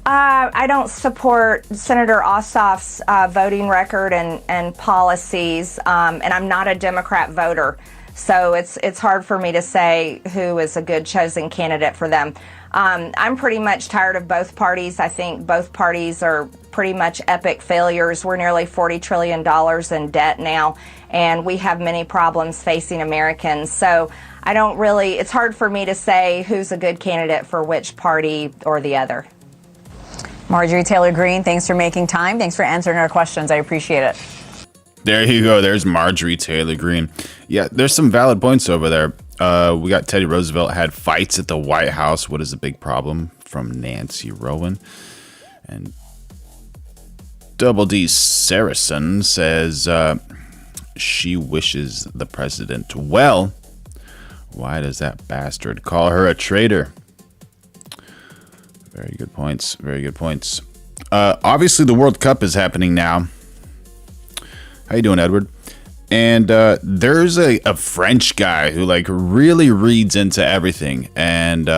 I don't support Senator Ossoff's voting record and policies, and I'm not a Democrat voter, so it's hard for me to say who is a good chosen candidate for them. I'm pretty much tired of both parties. I think both parties are pretty much epic failures. We're nearly $40 trillion in debt now, and we have many problems facing Americans. So it's hard for me to say who's a good candidate for which party or the other. Marjory Taylor Greene, thanks for making time. Thanks for answering our questions. I appreciate it. There you go. There's Marjory Taylor Greene. Yeah, there's some valid points over there. We got Teddy Roosevelt had fights at the White House. What is the big problem? From Nancy Rowan. And Double D Saracen says she wishes the president well. Why does that bastard call her a traitor? Very good points. Very good points. Obviously, the World Cup is happening now. How you doing, Edward? And there's a French guy who really reads into everything. And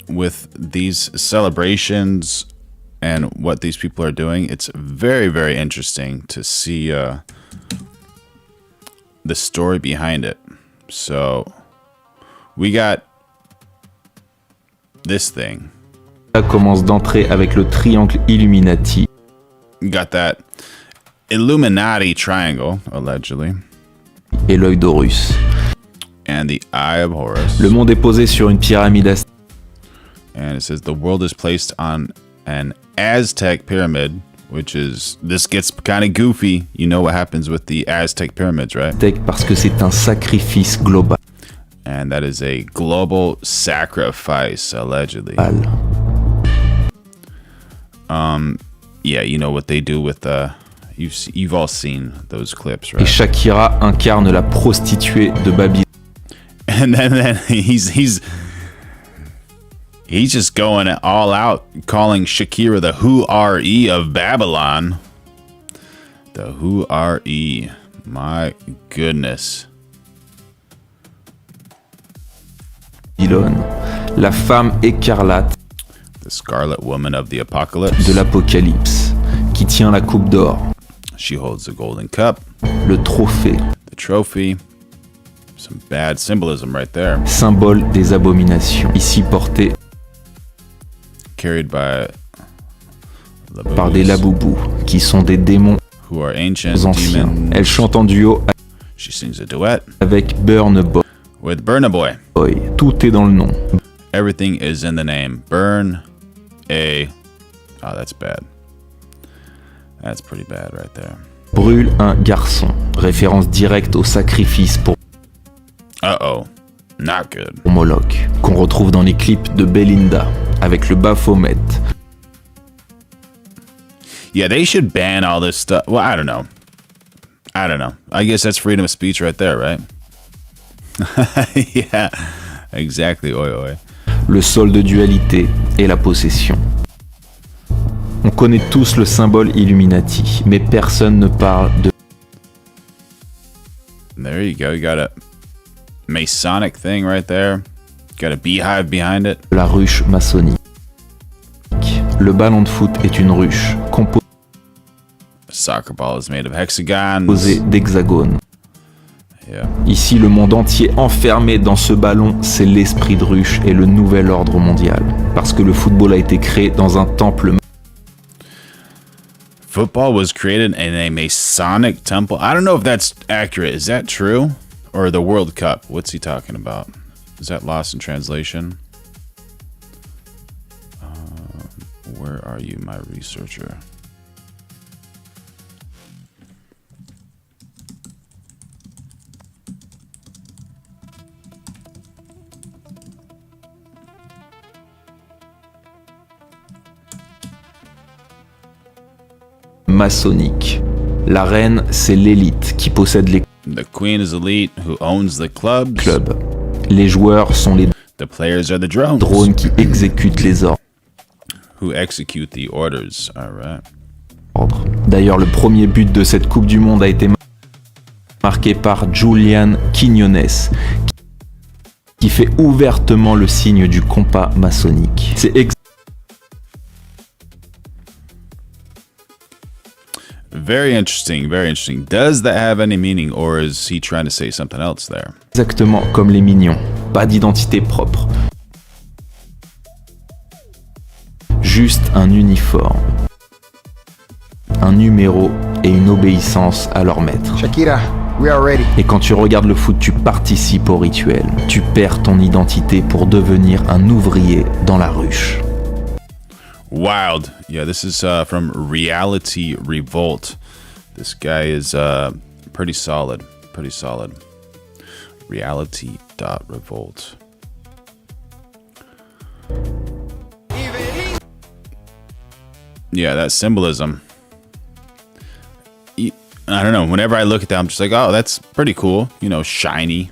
with these celebrations and what these people are doing, it's very, very interesting to see the story behind it. So we got this thing. Ça commence d'entrer avec le triangle Illuminati. Got that Illuminati triangle, allegedly. Et l'œil d'Horus. And the Eye of Horus. Le monde est posé sur une pyramide. And it says the world is placed on an Aztec pyramid, which is, this gets kind of goofy. You know what happens with the Aztec pyramids, right? Parce que c'est un sacrifice global. And that is a global sacrifice, allegedly. Yeah, you know what they do with you've all seen those clips, right? Et Shakira incarne la prostituée de Babylone. And then he's just going all out, calling Shakira the Who-R-E of Babylon. The Who-R-E. My goodness. La femme écarlate. The Scarlet Woman of the Apocalypse. De l'Apocalypse, qui tient la coupe d'or. She holds the golden cup. Le trophée. The trophy. Some bad symbolism right there. Symbole des abominations. Ici porté. Carried by par des laboubous, qui sont des démons who are ancient anciens. Demons. Elle chante en duo. She sings a duet. Avec Burna Boy. With Burna Boy. Tout est dans le nom. Everything is in the name. Burn a... Oh, that's bad. That's pretty bad right there. Brûle un garçon. Référence directe au sacrifice pour... Uh-oh. Not good. Pour Moloch, qu'on retrouve dans les clips de Belinda, avec le Baphomet. Yeah, they should ban all this stuff. Well, I don't know. I guess that's freedom of speech right there, right? Yeah, exactly. Oi, oi. Le sol de dualité et la possession. On connaît tous le symbole Illuminati, mais personne ne parle de... There you go. You got a Masonic thing right there. Got a beehive behind it. La ruche maçonnique. Le ballon de foot est une ruche composée soccer ball is made of hexagons. d'hexagones. Yeah. Ici, le monde entier enfermé dans ce ballon, c'est l'esprit de ruche et le nouvel ordre mondial. Parce que le football a été créé dans un temple. Football was created in a Masonic temple. I don't know if that's accurate. Is that true? or the World Cup. What's he talking about? Is that lost in translation? Where are you, my researcher? Maçonnique. La reine, c'est l'élite qui possède les The queen is elite who owns the clubs. Les joueurs sont les The players are the drones. Drones qui exécutent les ordres. Who execute the orders. All right. D'ailleurs, le premier but de cette Coupe du Monde a été marqué par Julian Quiñones, qui fait ouvertement le signe du compas maçonnique. C'est Very interesting, very interesting. Does that have any meaning, or is he trying to say something else there? Exactement comme les mignons. Pas d'identité propre. Juste un uniforme, un numéro et une obéissance à leur maître. Shakira, we are ready. Et quand tu regardes le foot, tu participes au rituel. Tu perds ton identité pour devenir un ouvrier dans la ruche. Wild. Yeah, this is from Reality Revolt. This guy is pretty solid. Pretty solid. Reality.revolt. Yeah, that symbolism. I don't know. Whenever I look at that, I'm just like, oh, that's pretty cool. You know, shiny.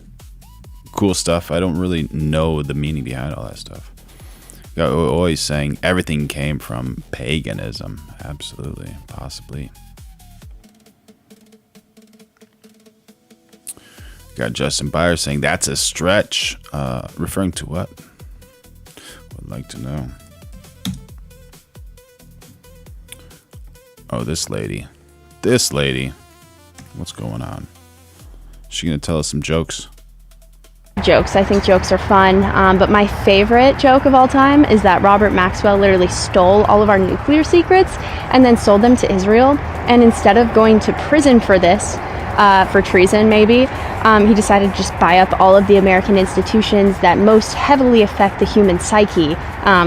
Cool stuff. I don't really know the meaning behind all that stuff. Always saying everything came from paganism. Absolutely. Possibly. Got Justin Byer saying that's a stretch. Referring to what? Would like to know. Oh, this lady. This lady. What's going on? Is she going to tell us some jokes? Jokes. I think jokes are fun, but my favorite joke of all time is that Robert Maxwell literally stole all of our nuclear secrets and then sold them to Israel. And instead of going to prison for this, for treason maybe, he decided to just buy up all of the American institutions that most heavily affect the human psyche,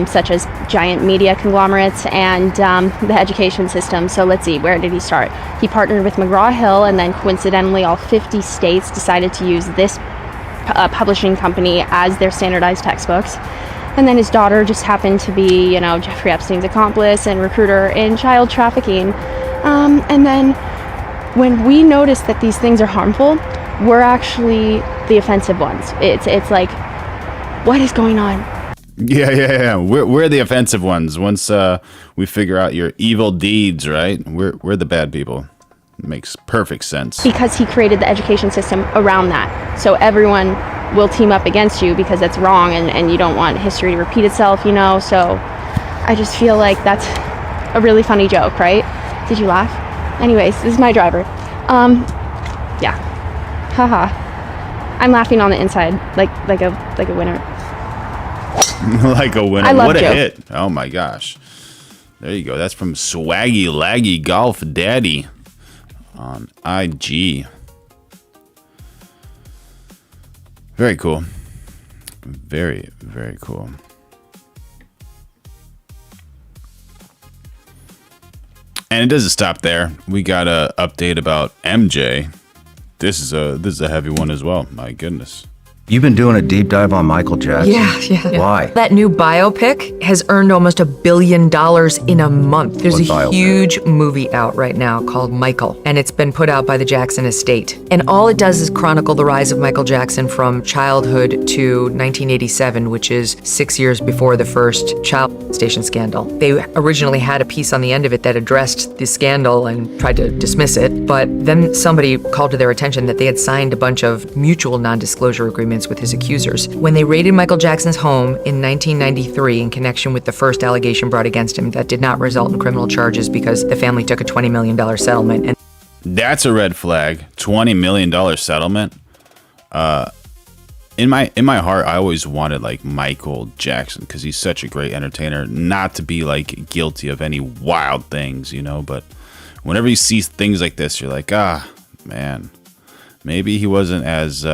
such as giant media conglomerates and the education system. So let's see, where did he start? He partnered with McGraw-Hill, and then coincidentally all 50 states decided to use this publishing company as their standardized textbooks. And then his daughter just happened to be, you know, Jeffrey Epstein's accomplice and recruiter in child trafficking. And then when we notice that these things are harmful, we're actually the offensive ones. It's like, what is going on? Yeah. We're the offensive ones. Once we figure out your evil deeds, right? We're the bad people. Makes perfect sense. Because he created the education system around that. So everyone will team up against you because that's wrong and you don't want history to repeat itself, you know? So I just feel like that's a really funny joke, right? Did you laugh? Anyways, this is my driver. Yeah. Haha. I'm laughing on the inside like a winner. Like a winner. I love what a jokes. hit. Oh my gosh. There you go. That's from Swaggy Laggy Golf Daddy on IG. Very cool. Very, very cool. And it doesn't stop there. We got an update about MJ. This is a heavy one as well. My goodness. You've been doing a deep dive on Michael Jackson. Yeah. Why? That new biopic has earned almost $1 billion in a month. There's a huge movie out right now called Michael, and it's been put out by the Jackson estate. And all it does is chronicle the rise of Michael Jackson from childhood to 1987, which is 6 years before the first child molestation scandal. They originally had a piece on the end of it that addressed the scandal and tried to dismiss it, but then somebody called to their attention that they had signed a bunch of mutual non-disclosure agreements with his accusers. When they raided Michael Jackson's home in 1993 in connection with the first allegation brought against him that did not result in criminal charges because the family took a $20 million settlement. And that's a red flag. $20 million settlement. In my heart, I always wanted like Michael Jackson because he's such a great entertainer, not to be like guilty of any wild things, you know. But whenever you see things like this, you're like, man, maybe he wasn't as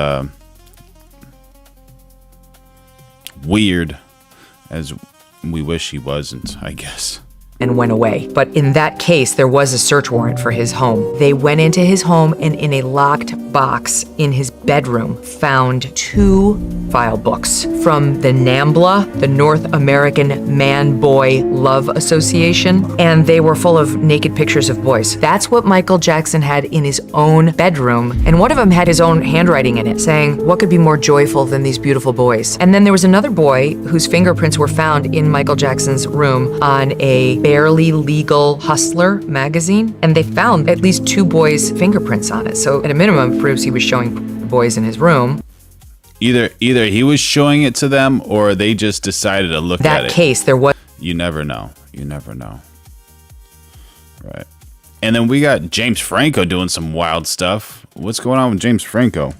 weird as we wish he wasn't, I guess. And went away. But in that case, there was a search warrant for his home. They went into his home and in a locked box in his bedroom found 2 file books from the NAMBLA, the North American Man-Boy Love Association, and they were full of naked pictures of boys. That's what Michael Jackson had in his own bedroom, and one of them had his own handwriting in it, saying, "What could be more joyful than these beautiful boys?" And then there was another boy whose fingerprints were found in Michael Jackson's room on a barely legal Hustler magazine, and they found at least 2 boys' fingerprints on it. So at a minimum, it proves he was showing boys in his room. Either he was showing it to them, or they just decided to look at it. That case, there was. You never know. You never know. Right. And then we got James Franco doing some wild stuff. What's going on with James Franco?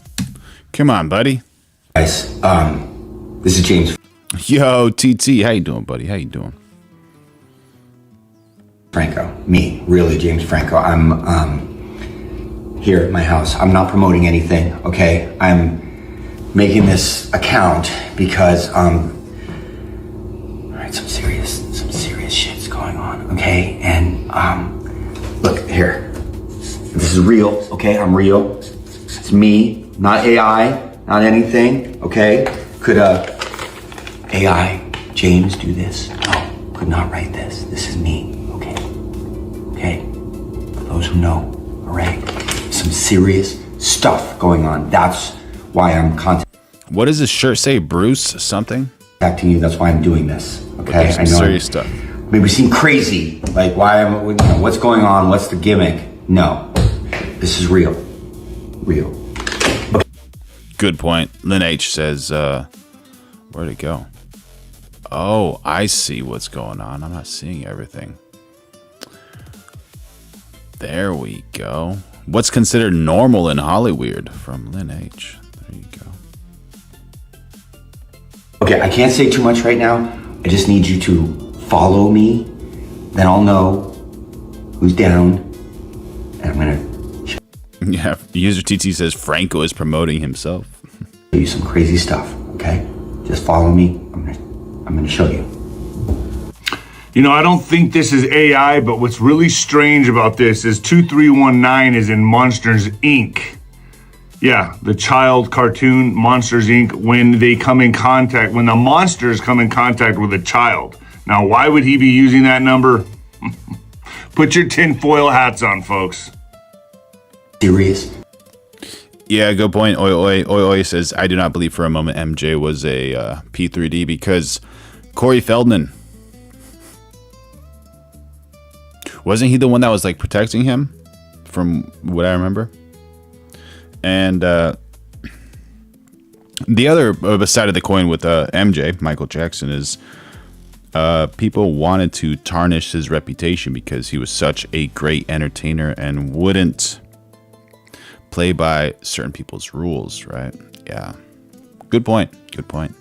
Come on, buddy. Guys, this is James. Yo, TT, how you doing, buddy? How you doing? Franco, me, really, James Franco. I'm here at my house. I'm not promoting anything, okay? I'm making this account because all right, some serious shit's going on, okay? And look here, this is real, okay? I'm real. It's me, not AI, not anything, okay? Could AI James do this? No, could not write this. This is me. Okay, for those who know, hooray. Some serious stuff going on. That's why I'm contacting. What does this shirt say, Bruce something? Contacting you, that's why I'm doing this, okay? Some serious stuff. Maybe we seem crazy, like why am what's going on, what's the gimmick? No, this is real. Real. Okay. Good point. Lynn H says, where'd it go? Oh, I see what's going on. I'm not seeing everything. There we go. What's considered normal in Hollywood from Lynn H. There you go. Okay, I can't say too much right now. I just need you to follow me. Then I'll know who's down. And I'm gonna Yeah, user TT says Franco is promoting himself. show you some crazy stuff, okay? Just follow me. I'm gonna show you. You know, I don't think this is AI, but what's really strange about this is 2319 is in Monsters, Inc. Yeah, the child cartoon Monsters, Inc. when the monsters come in contact with a child. Now, why would he be using that number? Put your tinfoil hats on, folks. Serious? Yeah, good point. Oi says, I do not believe for a moment MJ was a P3D because Corey Feldman. Wasn't he the one that was like protecting him from what I remember? And the other side of the coin with MJ, Michael Jackson, is people wanted to tarnish his reputation because he was such a great entertainer and wouldn't play by certain people's rules, right? Yeah. Good point. Good point.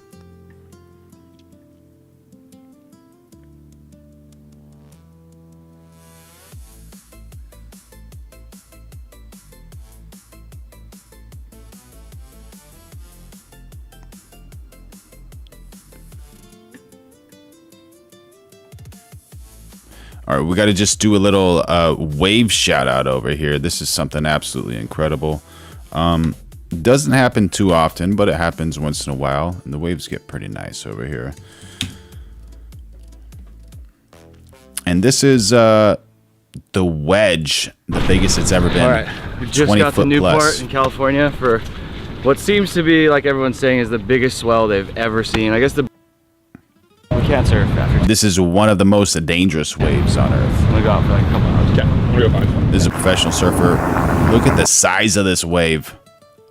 All right, we got to just do a little wave shout out over here. This is something absolutely incredible. Doesn't happen too often, but it happens once in a while, and the waves get pretty nice over here. And this is the wedge, the biggest it's ever been. All right, we just got to Newport in California for what seems to be, like everyone's saying, is the biggest swell they've ever seen. I guess we can't surf after. This is one of the most dangerous waves on Earth. I'm gonna go out for like a couple hours. Yeah, I'm gonna go find. This is a professional surfer. Look at the size of this wave.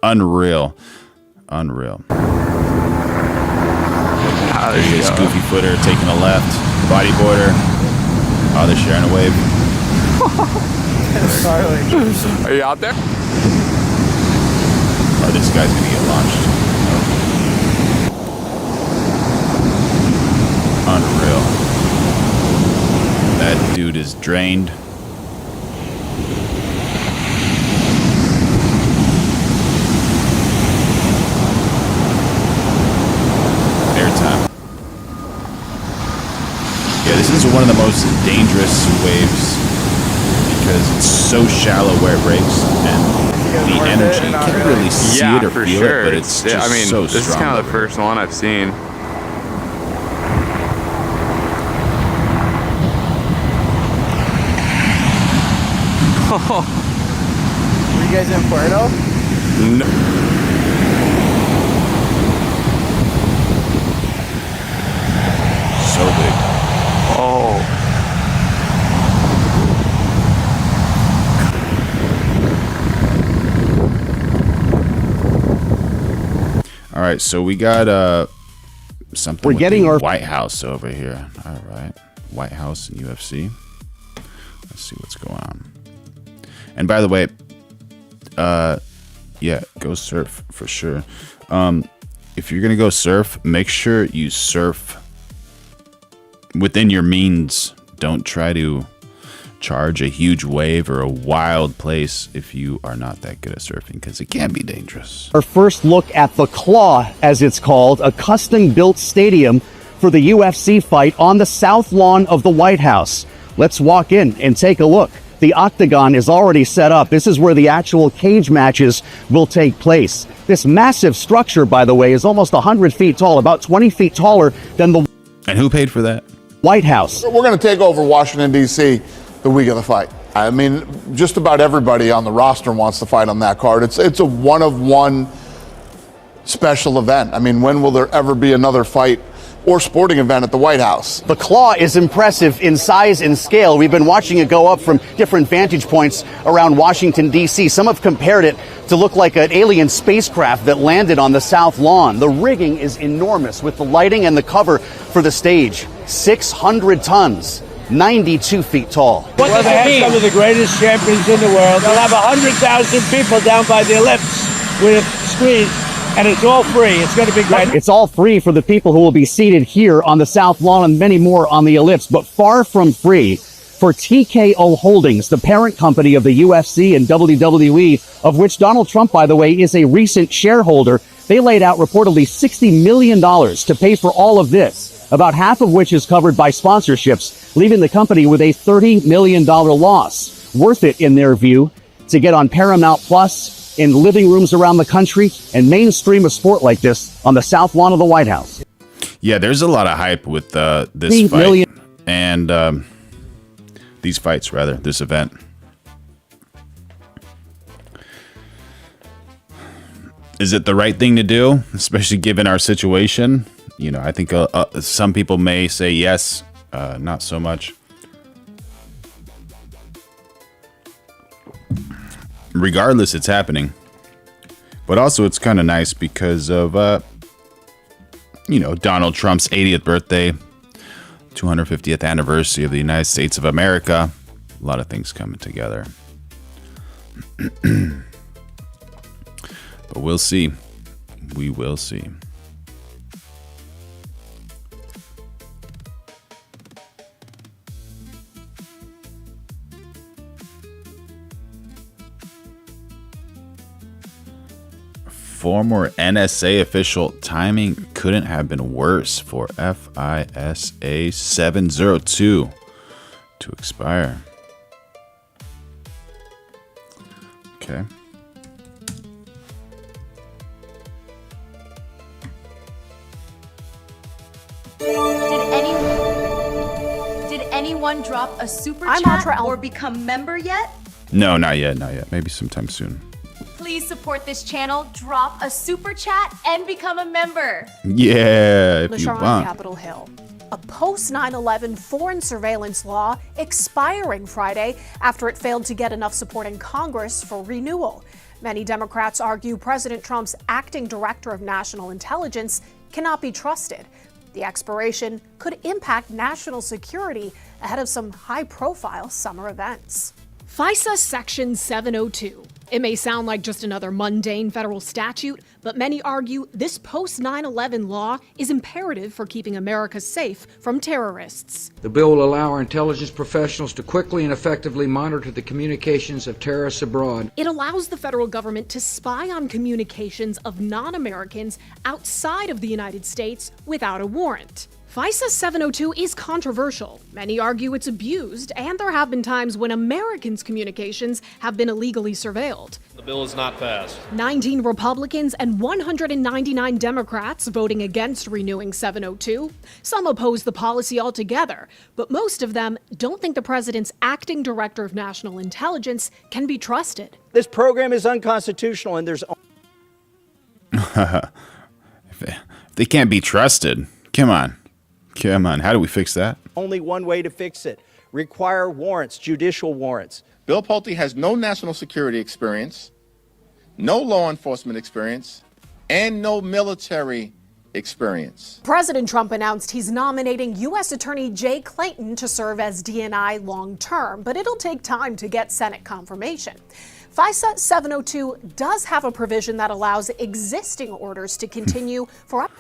Unreal. Unreal. There he is, goofy footer taking a left. Bodyboarder. Oh, they're sharing a wave. Are you out there? Oh, this guy's gonna get launched. Unreal. That dude is drained. Yeah, this is one of the most dangerous waves because it's so shallow where it breaks, and the energy, you can't really see it or feel it, but it's just so strong. This is kind of the first one I've seen. Were you guys in Puerto? No. So big. Oh. All right, so we got something. We're getting our White House over here. All right, White House and UFC. Let's see what's going on. And by the way, yeah, go surf for sure. If you're gonna go surf, make sure you surf within your means. Don't try to charge a huge wave or a wild place if you are not that good at surfing, because it can be dangerous. Our first look at the Claw, as it's called, a custom-built stadium for the UFC fight on the south lawn of the White House. Let's walk in and take a look. The Octagon is already set up. This is where the actual cage matches will take place. This massive structure, by the way, is almost 100 feet tall, about 20 feet taller than the... And who paid for that? White House. We're going to take over Washington, D.C. the week of the fight. I mean, just about everybody on the roster wants to fight on that card. It's a one-of-one special event. I mean, when will there ever be another fight or sporting event at the White House? The Claw is impressive in size and scale. We've been watching it go up from different vantage points around Washington, D.C. Some have compared it to look like an alien spacecraft that landed on the south lawn. The rigging is enormous with the lighting and the cover for the stage. 600 tons, 92 feet tall. Well, they have some of the greatest champions in the world. They'll have 100,000 people down by the ellipse with screens. And it's all free. It's going to be great. It's all free for the people who will be seated here on the south lawn and many more on the ellipse, but far from free for TKO Holdings, the parent company of the UFC and WWE, of which Donald Trump, by the way, is a recent shareholder. They laid out reportedly $60 million to pay for all of this, about half of which is covered by sponsorships, leaving the company with a $30 million loss. Worth it, in their view, to get on Paramount Plus, in living rooms around the country, and mainstream a sport like this on the south lawn of the White House. Yeah, there's a lot of hype with this fight and these fights, rather, this event. Is it the right thing to do, especially given our situation? You know, I think some people may say yes, not so much. Regardless, it's happening. But also, it's kind of nice because of, you know, Donald Trump's 80th birthday, 250th anniversary of the United States of America. A lot of things coming together. But we'll see. We will see. Former NSA official, timing couldn't have been worse for FISA 702 to expire. Okay. Did anyone drop a super chat or become member yet? No, not yet, not yet. Maybe sometime soon. Please support this channel, drop a super chat, and become a member. Yeah, if you on want. Capitol Hill. A post-9/11 foreign surveillance law expiring Friday after it failed to get enough support in Congress for renewal. Many Democrats argue President Trump's acting director of national intelligence cannot be trusted. The expiration could impact national security ahead of some high-profile summer events. FISA Section 702. It may sound like just another mundane federal statute, but many argue this post-9/11 law is imperative for keeping America safe from terrorists. The bill will allow our intelligence professionals to quickly and effectively monitor the communications of terrorists abroad. It allows the federal government to spy on communications of non-Americans outside of the United States without a warrant. FISA 702 is controversial. Many argue it's abused, and there have been times when Americans' communications have been illegally surveilled. The bill is not passed. 19 Republicans and 199 Democrats voting against renewing 702. Some oppose the policy altogether, but most of them don't think the president's acting director of national intelligence can be trusted. This program is unconstitutional, and there's If they can't be trusted, come on. How do we fix that? only one way to fix it. Require warrants, judicial warrants. Bill Pulte has no national security experience, no law enforcement experience, and no military experience. President Trump announced he's nominating U.S. Attorney Jay Clayton to serve as DNI long-term, but it'll take time to get Senate confirmation. FISA 702 does have a provision that allows existing orders to continue for up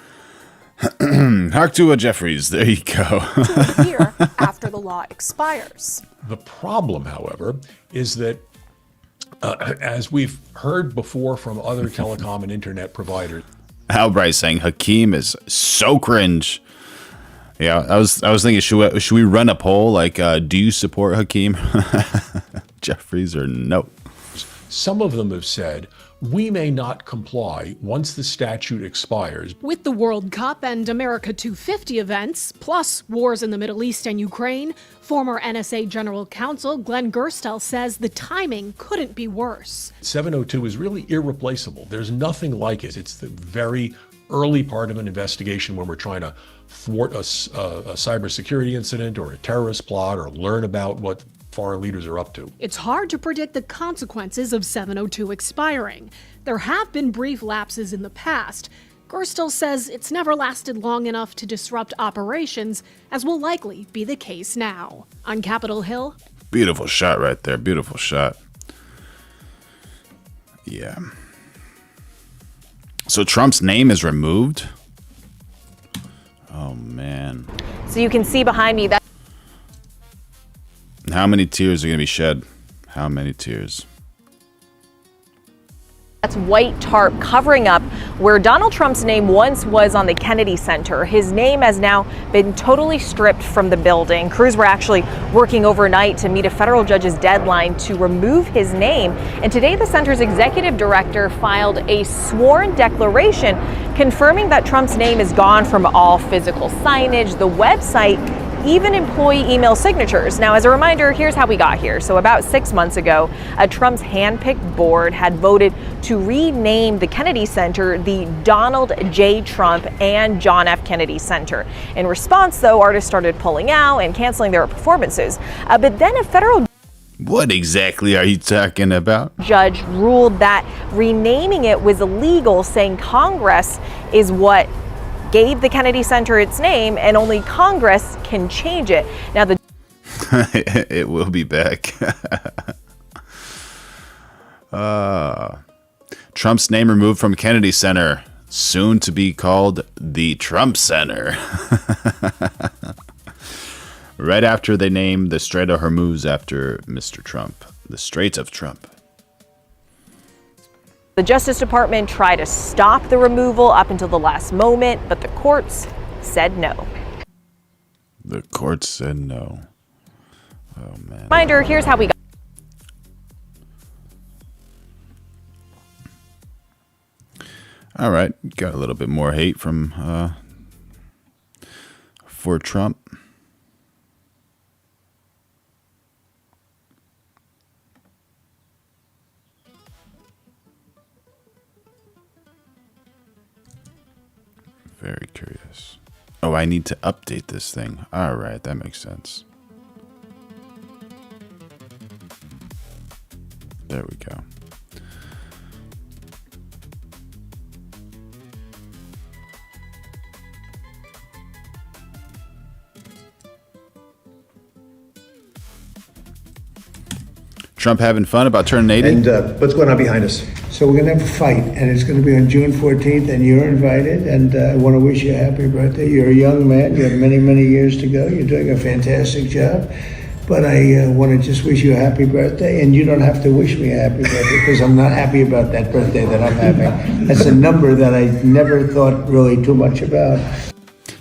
Haktua Jeffries, there you go. to a year after the law expires. The problem, however, is that as we've heard before from other telecom and internet providers, Albright saying Hakeem is so cringe. Yeah, I was thinking, should we run a poll like, do you support Hakeem Jeffries or no? some of them have said, we may not comply once the statute expires. With the World Cup and America 250 events, plus wars in the Middle East and Ukraine, former NSA General Counsel Glenn Gerstel says the timing couldn't be worse. 702 is really irreplaceable. There's nothing like it. It's the very early part of an investigation when we're trying to thwart a cybersecurity incident or a terrorist plot or learn about what foreign leaders are up to. It's hard to predict the consequences of 702 expiring. There have been brief lapses in the past. Gerstel says it's never lasted long enough to disrupt operations, as will likely be the case now. On Capitol Hill. Beautiful shot right there. Beautiful shot. Yeah. So Trump's name is removed? Oh, man. So you can see behind me that. How many tears are going to be shed? How many tears? That's white tarp covering up where Donald Trump's name once was on the Kennedy Center. His name has now been totally stripped from the building. Crews were actually working overnight to meet a federal judge's deadline to remove his name. And today the center's executive director filed a sworn declaration confirming that Trump's name is gone from all physical signage, the website, even employee email signatures. Now, as a reminder, here's how we got here. So about 6 months ago, Trump's handpicked board had voted to rename the Kennedy Center the Donald J. Trump and John F. Kennedy Center. In response, though, artists started pulling out and canceling their performances. But then a federal What exactly are you talking about? judge ruled that renaming it was illegal, saying Congress is what gave the Kennedy Center its name, and only Congress can change it. Now, the It will be back. Trump's name removed from Kennedy Center, soon to be called the Trump Center. Right after they named the Strait of Hormoz after Mr. Trump, the Strait of Trump. The Justice Department tried to stop the removal up until the last moment, but the courts said no. The courts said no. Oh, man. Reminder, here's how we got. All right, got a little bit more hate from for Trump. Very curious. Oh, I need to update this thing. All right, that makes sense. There we go. Trump having fun about turning 80? And what's going on behind us? So we're going to have a fight, and it's going to be on June 14th, and you're invited, and I want to wish you a happy birthday. You're a young man. You have many, many years to go. You're doing a fantastic job. But I want to just wish you a happy birthday, and you don't have to wish me a happy birthday, because I'm not happy about that birthday that I'm having. That's a number that I never thought really too much about.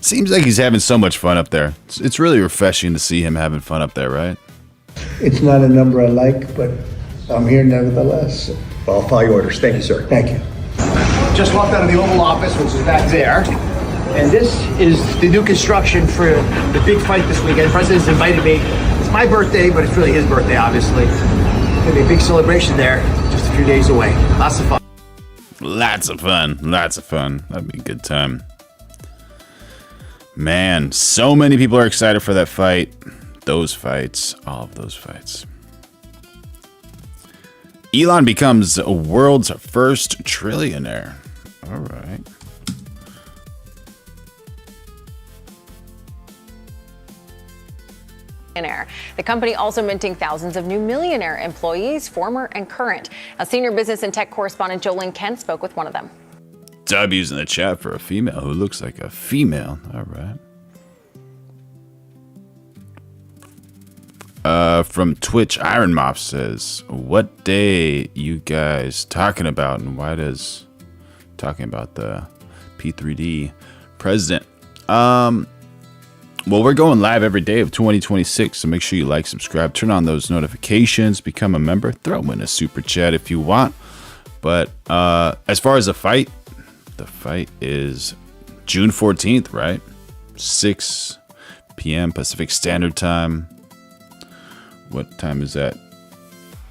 Seems like he's having so much fun up there. It's really refreshing to see him having fun up there, right? It's not a number I like, but I'm here nevertheless. Well, I'll follow your orders. Thank you, sir. Thank you. Just walked out of the Oval Office, which is back there. And this is the new construction for the big fight this weekend. The president's invited me. It's my birthday, but it's really his birthday, obviously. Gonna be a big celebration there, just a few days away. Lots of fun. Lots of fun. Lots of fun. That'd be a good time. Man, so many people are excited for that fight. Those fights. All of those fights. Elon becomes a world's first trillionaire. All right. The company also minting thousands of new millionaire employees, former and current. A senior business and tech correspondent Jolene Kent spoke with one of them. W's in the chat for a female who looks like a female. All right. From Twitch, Iron Mop says, what day you guys talking about, and why does talking about the P3D president? Well, we're going live every day of 2026, so make sure you like, subscribe, turn on those notifications, become a member, throw in a super chat if you want. But as far as the fight is June 14th, right? 6 p.m. Pacific Standard Time. What time is that?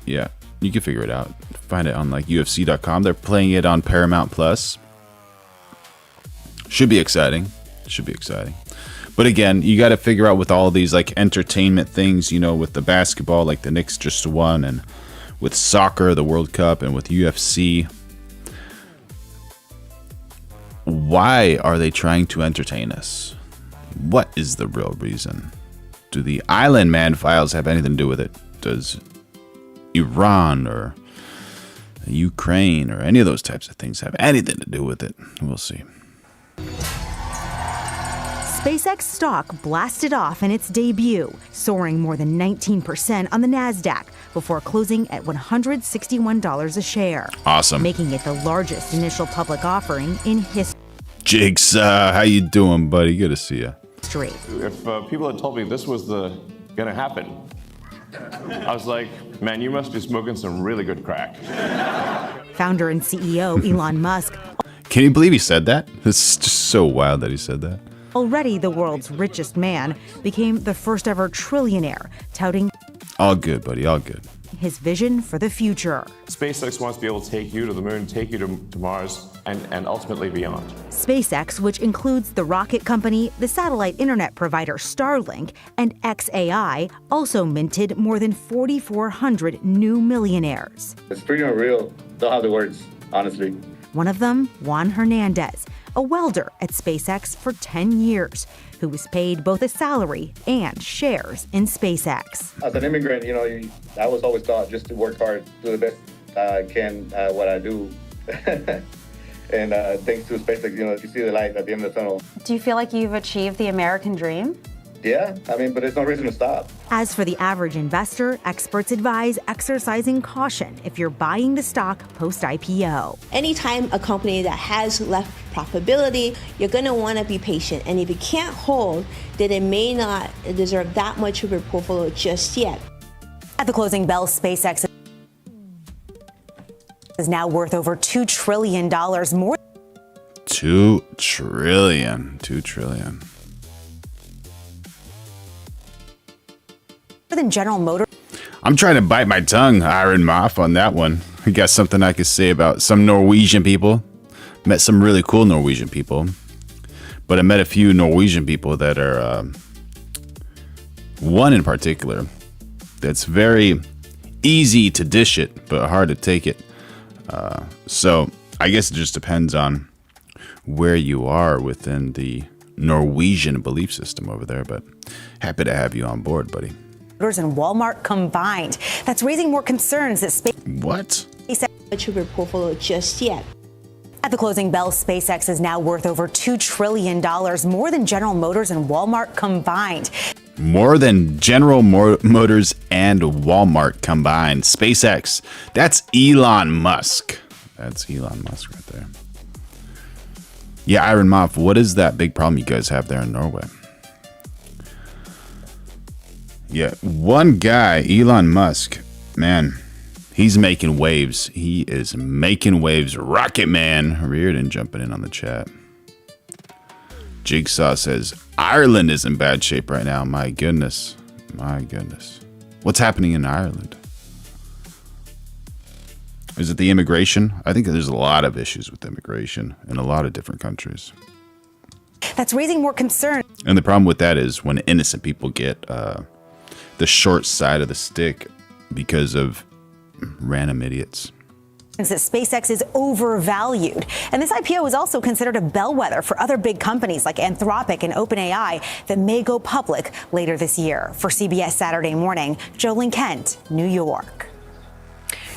Yeah, you can figure it out. Find it on like ufc.com. They're playing it on Paramount Plus. Should be exciting. Should be exciting. But again, you got to figure out with all these like entertainment things, you know, with the basketball, like the Knicks just won, and with soccer, the World Cup, and with UFC. Why are they trying to entertain us? What is the real reason? Do the Island Man files have anything to do with it? Does Iran or Ukraine or any of those types of things have anything to do with it? We'll see. SpaceX stock blasted off in its debut, soaring more than 19% on the NASDAQ before closing at $161 a share. Awesome. Making it the largest initial public offering in history. Jakes, how you doing, buddy? Good to see you. If people had told me this was gonna happen, I was like, man, you must be smoking some really good crack. Founder and CEO Elon Musk. Can you believe he said that? It's just so wild that he said that. Already the world's richest man, became the first ever trillionaire, touting All good, buddy, all good. His vision for the future. SpaceX wants to be able to take you to the moon, take you to Mars, and ultimately beyond. SpaceX, which includes the rocket company, the satellite internet provider Starlink, and xAI, also minted more than 4,400 new millionaires. It's pretty unreal. Don't have the words, honestly. One of them, Juan Hernandez, a welder at SpaceX for 10 years, who was paid both a salary and shares in SpaceX. As an immigrant, I was always taught just to work hard, do the best I can at what I do. And thanks to SpaceX, you see the light at the end of the tunnel. Do you feel like you've achieved the American dream? Yeah, but there's no reason to stop. As for the average investor, experts advise exercising caution if you're buying the stock post-IPO. Anytime a company that has left profitability, you're going to want to be patient. And if you can't hold, then it may not deserve that much of your portfolio just yet. At the closing bell, SpaceX is now worth over $2 trillion more. $2 trillion. Than General Motors. I'm trying to bite my tongue, Iron Moff, on that one. I got something I could say about some Norwegian people. Met some really cool Norwegian people. But I met a few Norwegian people that are, one in particular, that's very easy to dish it, but hard to take it. So I guess it just depends on where you are within the Norwegian belief system over there. But happy to have you on board, buddy. And Walmart combined. That's raising more concerns that What? Much of your portfolio just yet. At the closing bell, SpaceX is now worth over $2 trillion, more than General Motors and Walmart combined. More than General Motors and Walmart combined. SpaceX. That's Elon Musk. That's Elon Musk right there. Yeah, Iron Moth, what is that big problem you guys have there in Norway? Yeah, one guy, Elon Musk, man, he's making waves. He is making waves. Rocket Man, Reardon jumping in on the chat. Jigsaw says, Ireland is in bad shape right now. My goodness. My goodness. What's happening in Ireland? Is it the immigration? I think there's a lot of issues with immigration in a lot of different countries. That's raising more concern. And the problem with that is when innocent people get the short side of the stick because of random idiots. That SpaceX is overvalued. And this IPO is also considered a bellwether for other big companies like Anthropic and OpenAI that may go public later this year. For CBS Saturday Morning, Jolene Kent, New York.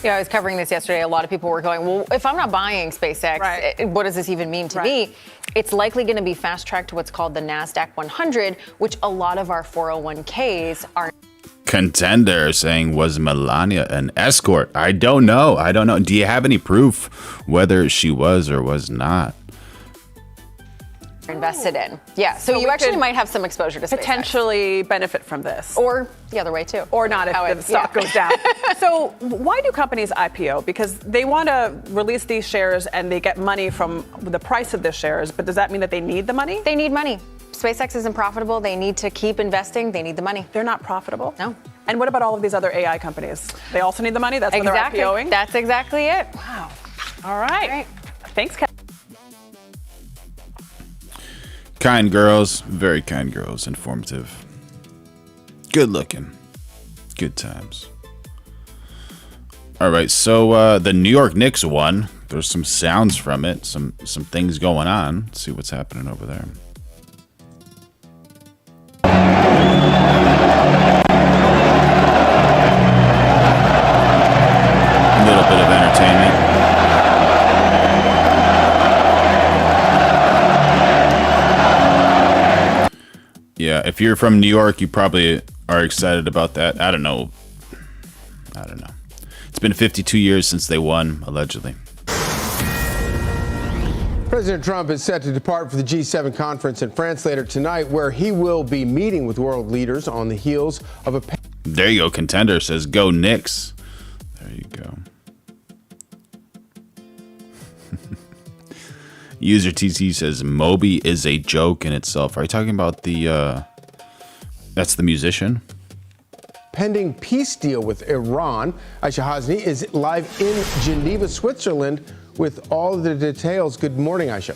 Yeah, I was covering this yesterday. A lot of people were going, well, if I'm not buying SpaceX, what does this even mean to me? It's likely going to be fast-tracked to what's called the NASDAQ 100, which a lot of our 401ks are. Contender saying, was Melania an escort? I don't know. I don't know. Do you have any proof whether she was or was not? Invested in. Yeah, so you actually might have some exposure to SpaceX. Potentially benefit from this. Or the other way too. Or not if the stock goes down. So why do companies IPO? Because they want to release these shares and they get money from the price of the shares, but does that mean that they need the money? They need money. SpaceX isn't profitable. They need to keep investing. They need the money. They're not profitable? No. And what about all of these other AI companies? They also need the money? That's what they're IPOing? That's exactly it. Wow. All right. Thanks, Ken. Kind girls, very kind girls, informative, good looking, good times. All right, so the New York Knicks won. There's some sounds from it, some things going on. Let's see what's happening over there. A little bit of entertainment. Yeah, if you're from New York, you probably are excited about that. I don't know. It's been 52 years since they won, allegedly. President Trump is set to depart for the G7 conference in France later tonight, where he will be meeting with world leaders on the heels of a... There you go. Contender says, go Knicks. There you go. User TC says, Moby is a joke in itself. Are you talking about the, that's the musician? Pending peace deal with Iran. Aisha Hasni is live in Geneva, Switzerland with all the details. Good morning, Aisha.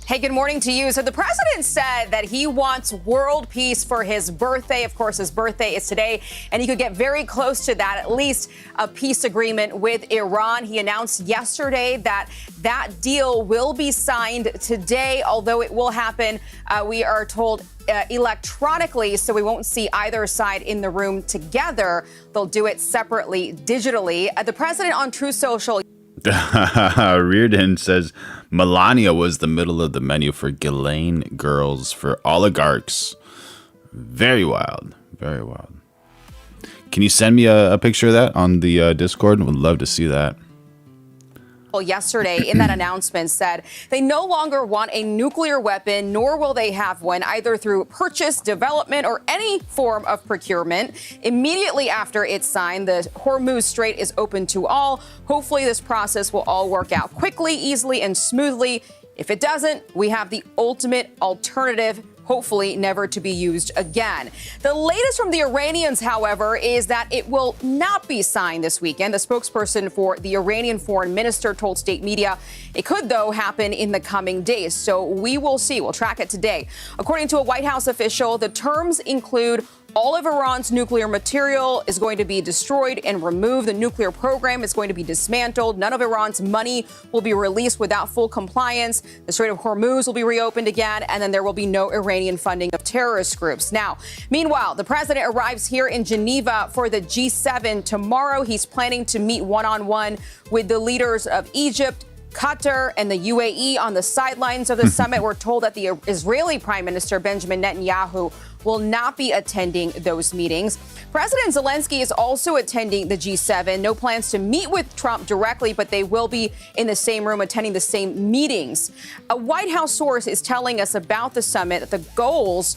Hey, good morning to you. So the president said that he wants world peace for his birthday. Of course, his birthday is today, and he could get very close to that, at least a peace agreement with Iran. He announced yesterday that that deal will be signed today, although it will happen, we are told, electronically, so we won't see either side in the room together. They'll do it separately, digitally. The president on True Social... Reardon says Melania was the middle of the menu for Ghislaine girls for oligarchs. Very wild. Very wild. Can you send me a picture of that on the Discord? Would love to see that. Yesterday in that announcement said they no longer want a nuclear weapon, nor will they have one, either through purchase, development, or any form of procurement. Immediately after it's signed, the Hormoz Strait is open to all. Hopefully this process will all work out quickly, easily, and smoothly. If it doesn't, we have the ultimate alternative, hopefully never to be used again. The latest from the Iranians, however, is that it will not be signed this weekend. The spokesperson for the Iranian foreign minister told state media it could, though, happen in the coming days. So we will see. We'll track it today. According to a White House official, the terms include all of Iran's nuclear material is going to be destroyed and removed. The nuclear program is going to be dismantled. None of Iran's money will be released without full compliance. The Strait of Hormuz will be reopened again, and then there will be no Iranian funding of terrorist groups. Now, meanwhile, the president arrives here in Geneva for the G7 tomorrow. He's planning to meet one-on-one with the leaders of Egypt, Qatar and the UAE on the sidelines of the summit. We're told that the Israeli Prime Minister Benjamin Netanyahu will not be attending those meetings. President Zelensky is also attending the G7. No plans to meet with Trump directly, but they will be in the same room attending the same meetings. A White House source is telling us about the summit that the goals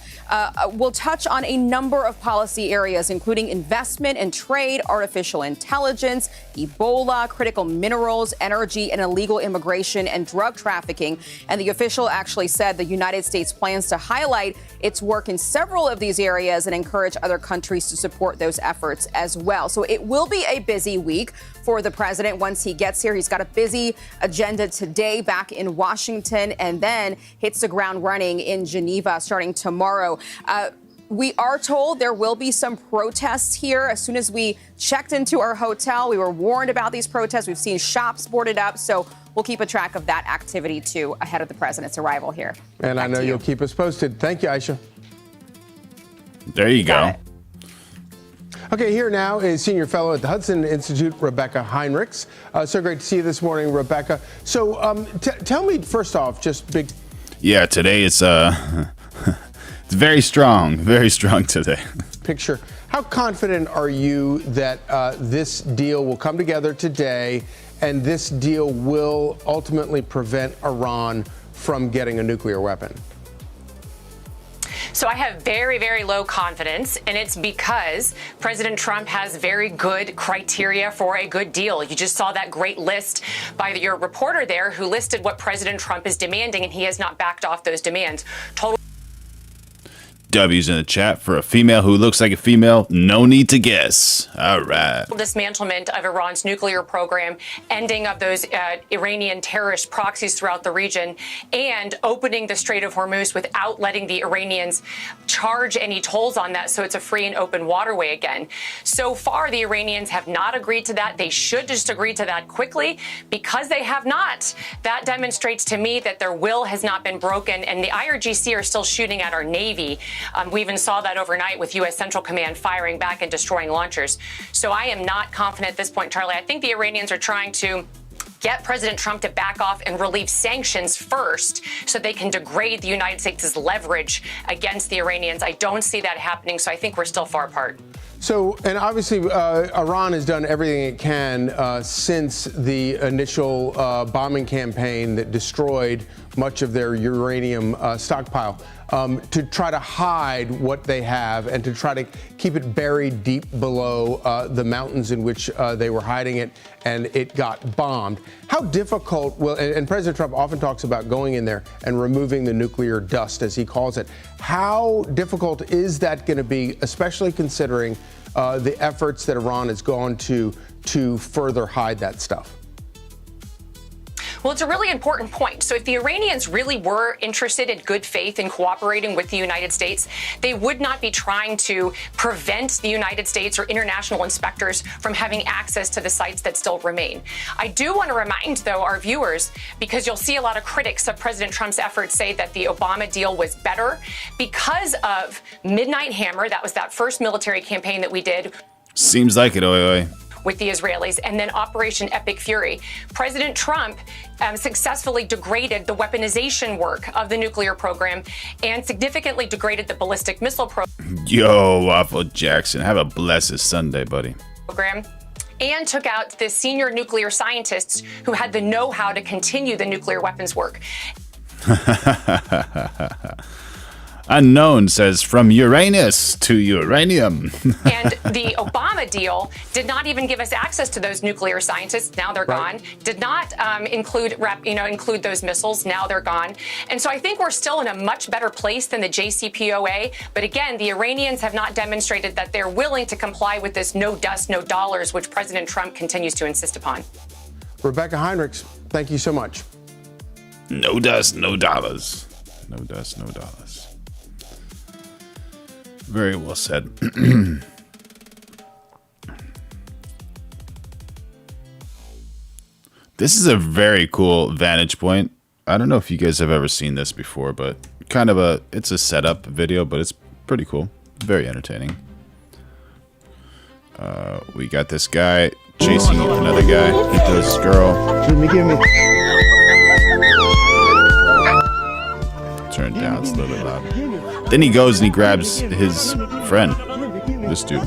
will touch on a number of policy areas, including investment and trade, artificial intelligence, Ebola, critical minerals, energy, and illegal immigration and drug trafficking. And the official actually said the United States plans to highlight its work in several of these areas and encourage other countries to support those efforts as well. So it will be a busy week for the president once he gets here. He's got a busy agenda today back in Washington and then hits the ground running in Geneva starting tomorrow. We are told there will be some protests here. As soon as we checked into our hotel, we were warned about these protests. We've seen shops boarded up. So we'll keep a track of that activity, too, ahead of the president's arrival here. And I know you'll keep us posted. Thank you, Aisha. There you go. Okay, here now is Senior Fellow at the Hudson Institute, Rebecca Heinrichs. So great to see you this morning, Rebecca. So tell me, first off, just big... Yeah, today it's it's very strong today. Picture. How confident are you that this deal will come together today and this deal will ultimately prevent Iran from getting a nuclear weapon? So I have very, very low confidence, and it's because President Trump has very good criteria for a good deal. You just saw that great list by your reporter there who listed what President Trump is demanding, and he has not backed off those demands. Total W's in the chat for a female who looks like a female. No need to guess. All right. dismantlement of Iran's nuclear program, ending of those Iranian terrorist proxies throughout the region, and opening the Strait of Hormoz without letting the Iranians charge any tolls on that, so it's a free and open waterway again. So far, the Iranians have not agreed to that. They should just agree to that quickly. Because they have not, that demonstrates to me that their will has not been broken, and the IRGC are still shooting at our Navy. We even saw that overnight with U.S. Central Command firing back and destroying launchers. So I am not confident at this point, Charlie. I think the Iranians are trying to get President Trump to back off and relieve sanctions first so they can degrade the United States' leverage against the Iranians. I don't see that happening, so I think we're still far apart. So, and obviously, Iran has done everything it can since the initial bombing campaign that destroyed much of their uranium stockpile to try to hide what they have and to try to keep it buried deep below the mountains in which they were hiding it, and it got bombed. How difficult will, and President Trump often talks about going in there and removing the nuclear dust, as he calls it. How difficult is that going to be, especially considering the efforts that Iran has gone to further hide that stuff? Well, it's a really important point. So if the Iranians really were interested in good faith in cooperating with the United States, they would not be trying to prevent the United States or international inspectors from having access to the sites that still remain. I do want to remind, though, our viewers, because you'll see a lot of critics of President Trump's efforts say that the Obama deal was better because of Midnight Hammer. That was that first military campaign that we did. Seems like it, oi, oi. With the Israelis, and then Operation Epic Fury. President Trump successfully degraded the weaponization work of the nuclear program and significantly degraded the ballistic missile program. Yo, Waffle Jackson, have a blessed Sunday, buddy. And took out the senior nuclear scientists who had the know-how to continue the nuclear weapons work. Unknown says from Uranus to uranium. And the Obama deal did not even give us access to those nuclear scientists. Now they're gone. Did not include those missiles. Now they're gone. And so I think we're still in a much better place than the JCPOA. But again, the Iranians have not demonstrated that they're willing to comply with this no dust, no dollars, which President Trump continues to insist upon. Rebecca Heinrichs, thank you so much. No dust, no dollars. No dust, no dollars. Very well said. This is a very cool vantage point. I don't know if you guys have ever seen this before, but it's a setup video, but it's pretty cool. Very entertaining. We got this guy chasing another guy. He does this girl. Gimme. Then he goes and he grabs his friend, this dude.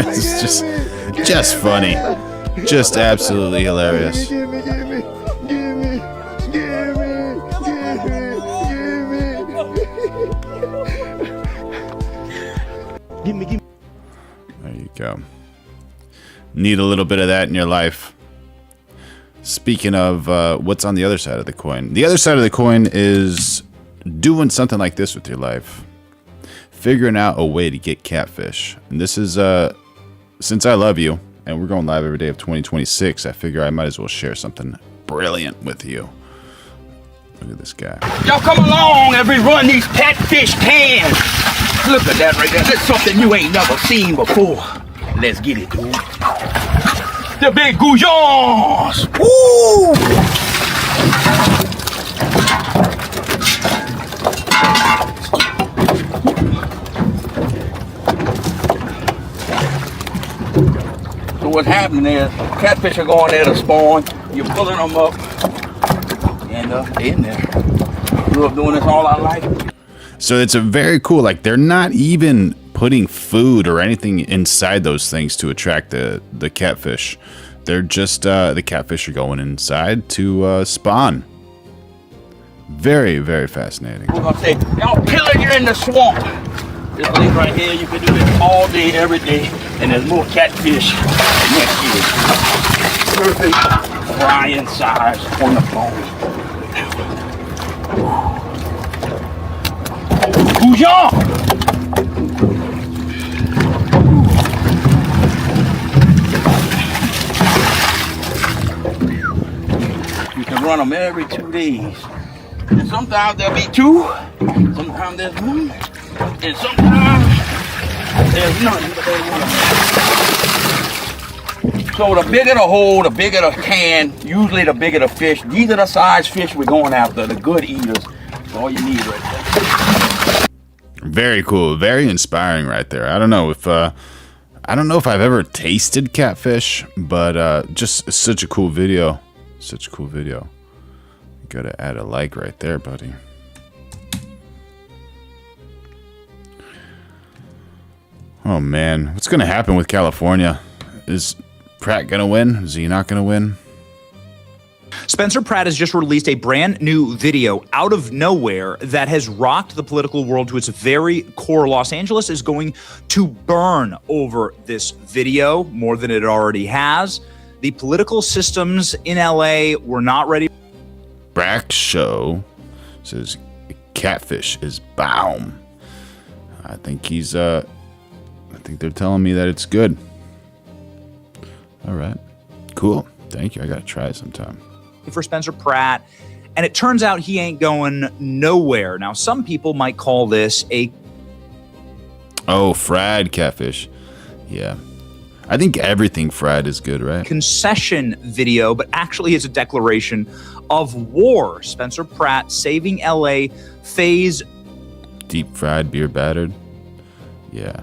It's just funny. Just absolutely hilarious. There you go. Need a little bit of that in your life. Speaking of what's on the other side of the coin. The other side of the coin is doing something like this with your life. Figuring out a way to get catfish. And this is, since I love you, and we're going live every day of 2026, I figure I might as well share something brilliant with you. Look at this guy. Y'all come along and we run these catfish cans. Look at that right there. That's something you ain't never seen before. Let's get it, dude. The big goujons. Woo! So what's happening is catfish are going there to spawn. You're pulling them up, and they're in there. Grew up doing this all our life. So it's a very cool, like they're not even putting food or anything inside those things to attract the catfish. They're just, the catfish are going inside to spawn. Very, very fascinating. We're gonna say, y'all killing you in the swamp. This lake right here, you can do this all day, every day, and there's more catfish next year. Perfect frying size on the bone. Bouillon! You can run them every 2 days. And sometimes there'll be two, sometimes there's one, and sometimes there's none. So the bigger the hole, the bigger the can, usually the bigger the fish. These are the size fish we're going after, the good eaters. That's all you need right there. Very cool, very inspiring right there. I don't know if I've ever tasted catfish, but just such a cool video. Such a cool video. Gotta add a like right there, buddy. Oh man, what's gonna happen with California? Is Pratt gonna win? Is he not gonna win? Spencer Pratt has just released a brand new video out of nowhere that has rocked the political world to its very core. Los Angeles is going to burn over this video more than it already has. The political systems in LA were not ready. Brack Show says catfish is baum. I think he's I think they're telling me that it's good. All right, cool. Thank you. I gotta try it sometime. For Spencer Pratt, and it turns out he ain't going nowhere. Now, some people might call this a fried catfish. Yeah. I think everything fried is good, right? Concession video, but actually it's a declaration of war. Spencer Pratt saving LA phase. Deep fried, beer battered. Yeah.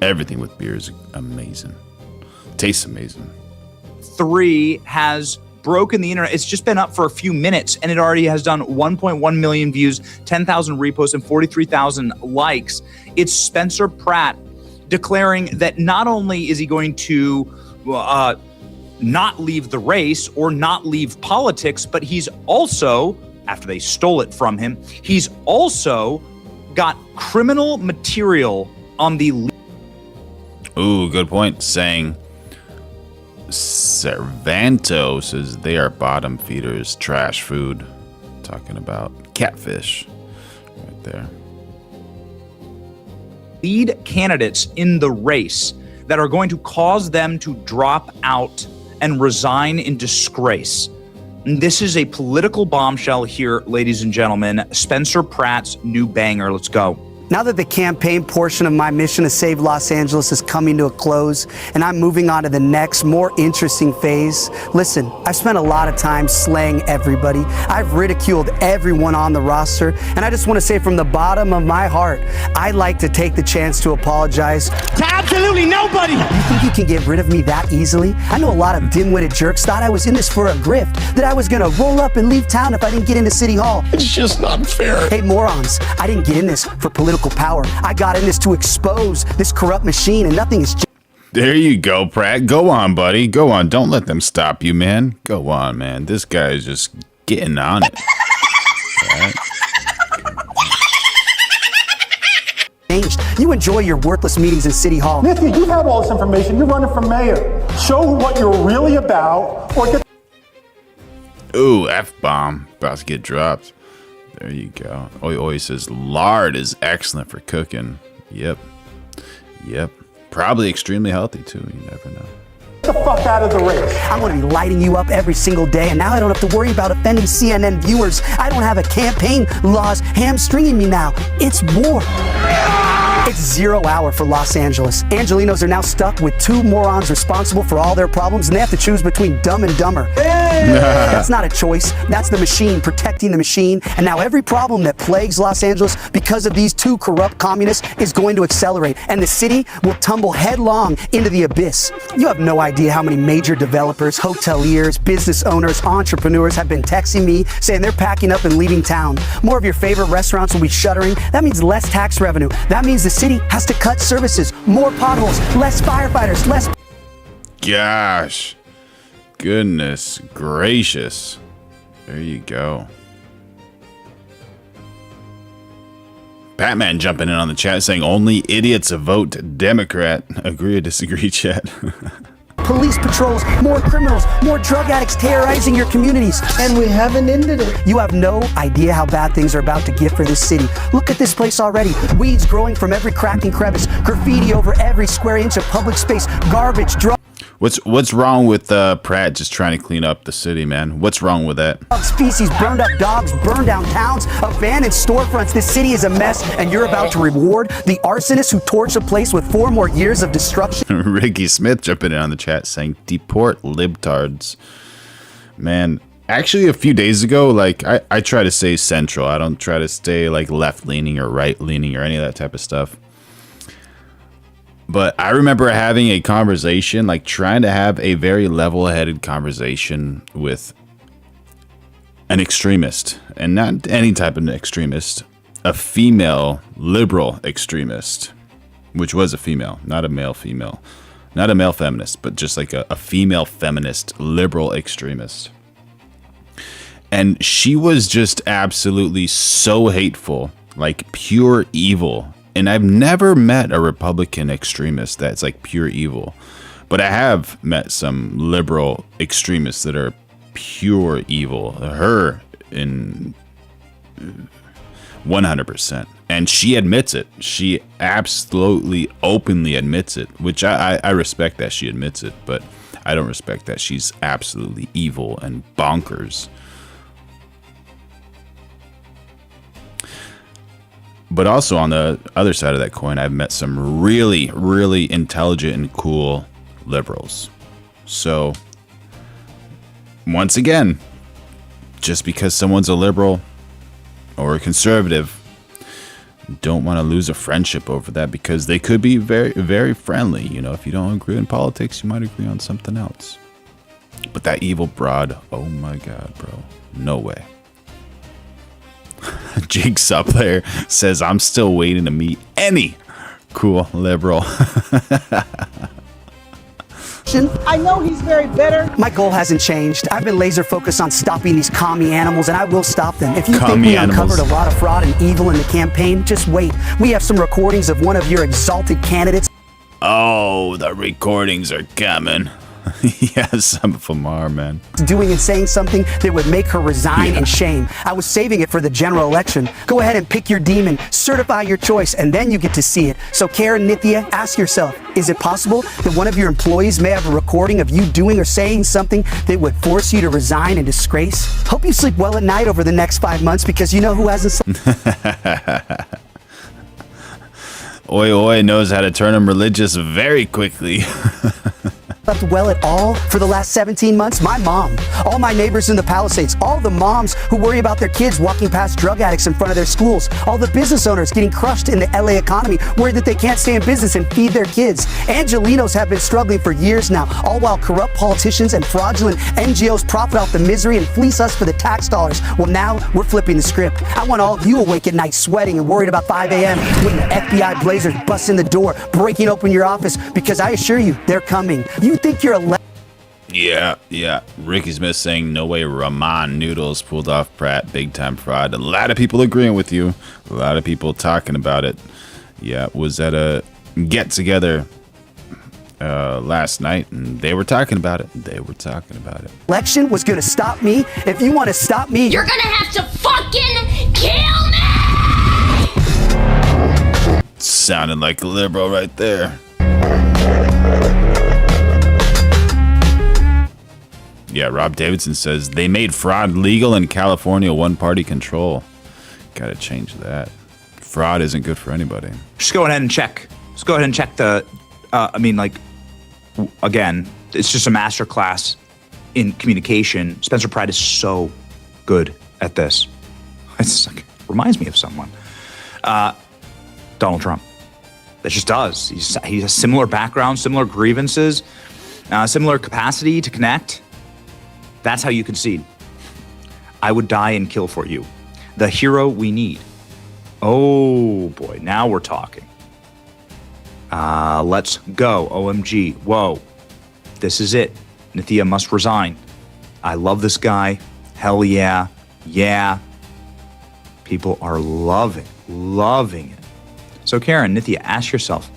Everything with beer is amazing. Tastes amazing. 3 has broken the internet. It's just been up for a few minutes and it already has done 1.1 million views, 10,000 reposts, and 43,000 likes. It's Spencer Pratt declaring that not only is he going to not leave the race or not leave politics, but he's also, after they stole it from him, he's also got criminal material on the... Ooh, good point. Saying Cervanto says they are bottom feeders, trash food. Talking about catfish right there. Lead candidates in the race that are going to cause them to drop out and resign in disgrace. And this is a political bombshell here, ladies and gentlemen. Spencer Pratt's new banger. Let's go. Now that the campaign portion of my mission to save Los Angeles is coming to a close and I'm moving on to the next, more interesting phase, listen, I've spent a lot of time slaying everybody. I've ridiculed everyone on the roster, and I just want to say from the bottom of my heart, I'd like to take the chance to apologize to absolutely nobody. You think you can get rid of me that easily? I know a lot of dim-witted jerks thought I was in this for a grift, that I was going to roll up and leave town if I didn't get into City Hall. It's just not fair. Hey, morons, I didn't get in this for political power. I got in this to expose this corrupt machine, and nothing is... There you go, Pratt. Go on, buddy. Go on. Don't let them stop you, man. Go on, man. This guy is just getting on it. Right? You enjoy your worthless meetings in City Hall. Nithya, you have all this information. You're running for mayor. Show what you're really about, or get... Ooh, F-bomb. About to get dropped. There you go. Oi Oi says, lard is excellent for cooking. Yep. Yep. Probably extremely healthy, too. You never know. Get the fuck out of the race. I'm going to be lighting you up every single day, and now I don't have to worry about offending CNN viewers. I don't have a campaign laws hamstringing me now. It's war. It's 0 hour for Los Angeles. Angelinos are now stuck with 2 morons responsible for all their problems, and they have to choose between Dumb and Dumber. That's not a choice. That's the machine protecting the machine. And now every problem that plagues Los Angeles because of these 2 corrupt communists is going to accelerate, and the city will tumble headlong into the abyss. You have no idea how many major developers, hoteliers, business owners, entrepreneurs have been texting me saying they're packing up and leaving town. More of your favorite restaurants will be shuttering. That means less tax revenue. That means the city has to cut services, more potholes, less firefighters, less... Gosh. Goodness gracious. There you go. Batman jumping in on the chat saying only idiots vote Democrat. Agree or disagree, chat? Police patrols, more criminals, more drug addicts terrorizing your communities. And we haven't ended it. You have no idea how bad things are about to get for this city. Look at this place already. Weeds growing from every crack and crevice. Graffiti over every square inch of public space. Garbage, drugs. What's wrong with Pratt just trying to clean up the city, man? What's wrong with that? Species, burned up dogs, burned down towns, abandoned storefronts. This city is a mess, and you're about to reward the arsonist who torched a place with 4 more years of destruction. Ricky Smith jumping in on the chat saying, deport libtards. Man, actually a few days ago, like, I try to stay central. I don't try to stay, like, left-leaning or right-leaning or any of that type of stuff. But I remember having a conversation, like trying to have a very level-headed conversation with an extremist, and not any type of extremist, a female liberal extremist, which was a female, not a male female, not a male feminist, but just like a female feminist liberal extremist. And she was just absolutely so hateful, like pure evil. And I've never met a Republican extremist that's like pure evil. But I have met some liberal extremists that are pure evil. Her in 100%. And she admits it. She absolutely openly admits it, which I respect that she admits it, but I don't respect that she's absolutely evil and bonkers. But also on the other side of that coin, I've met some really, really intelligent and cool liberals. So, once again, just because someone's a liberal or a conservative, don't want to lose a friendship over that, because they could be very, very friendly. You know, if you don't agree in politics, you might agree on something else. But that evil broad, oh my God, bro, no way. Jigsaw player says, I'm still waiting to meet any cool liberal. I know he's very bitter. My goal hasn't changed. I've been laser focused on stopping these commie animals, and I will stop them. If you think we uncovered a lot of fraud and evil in the campaign, just wait. We have some recordings of one of your exalted candidates. Oh, the recordings are coming. Yeah, some of them are, man. Doing and saying something that would make her resign in shame. I was saving it for the general election. Go ahead and pick your demon, certify your choice, and then you get to see it. So Karen, Nithya, ask yourself, is it possible that one of your employees may have a recording of you doing or saying something that would force you to resign in disgrace? Hope you sleep well at night over the next 5 months, because you know who hasn't slept. Oi Oi knows how to turn them religious very quickly. Slept well at all for the last 17 months? My mom. All my neighbors in the Palisades. All the moms who worry about their kids walking past drug addicts in front of their schools. All the business owners getting crushed in the LA economy, worried that they can't stay in business and feed their kids. Angelinos have been struggling for years now, all while corrupt politicians and fraudulent NGOs profit off the misery and fleece us for the tax dollars. Well, now we're flipping the script. I want all of you awake at night sweating and worried about 5 a.m. when the FBI blazers bust in the door, breaking open your office, because I assure you, they're coming. You think you're a Yeah. Ricky Smith saying no way Ramen Noodles pulled off Pratt big time fraud. A lot of people agreeing with you. A lot of people talking about it. Yeah, was at a get together last night, and they were talking about it. Election was gonna stop me. If you want to stop me, You're gonna have to fucking kill me! Sounded like a liberal right there. Yeah, Rob Davidson says they made fraud legal in California, one-party control. Gotta change that. Fraud isn't good for anybody. Just go ahead and check. The, again, it's just a master class in communication. Spencer Pratt is so good at this. It's like, reminds me of someone. Donald Trump. It just does. He has similar background, similar grievances, similar capacity to connect. That's how you concede. I would die and kill for you. The hero we need. Oh boy, now we're talking. Let's go. OMG. Whoa. This is it. Nithya must resign. I love this guy. Hell yeah. Yeah. People are loving it. So Karen, Nithya, ask yourself,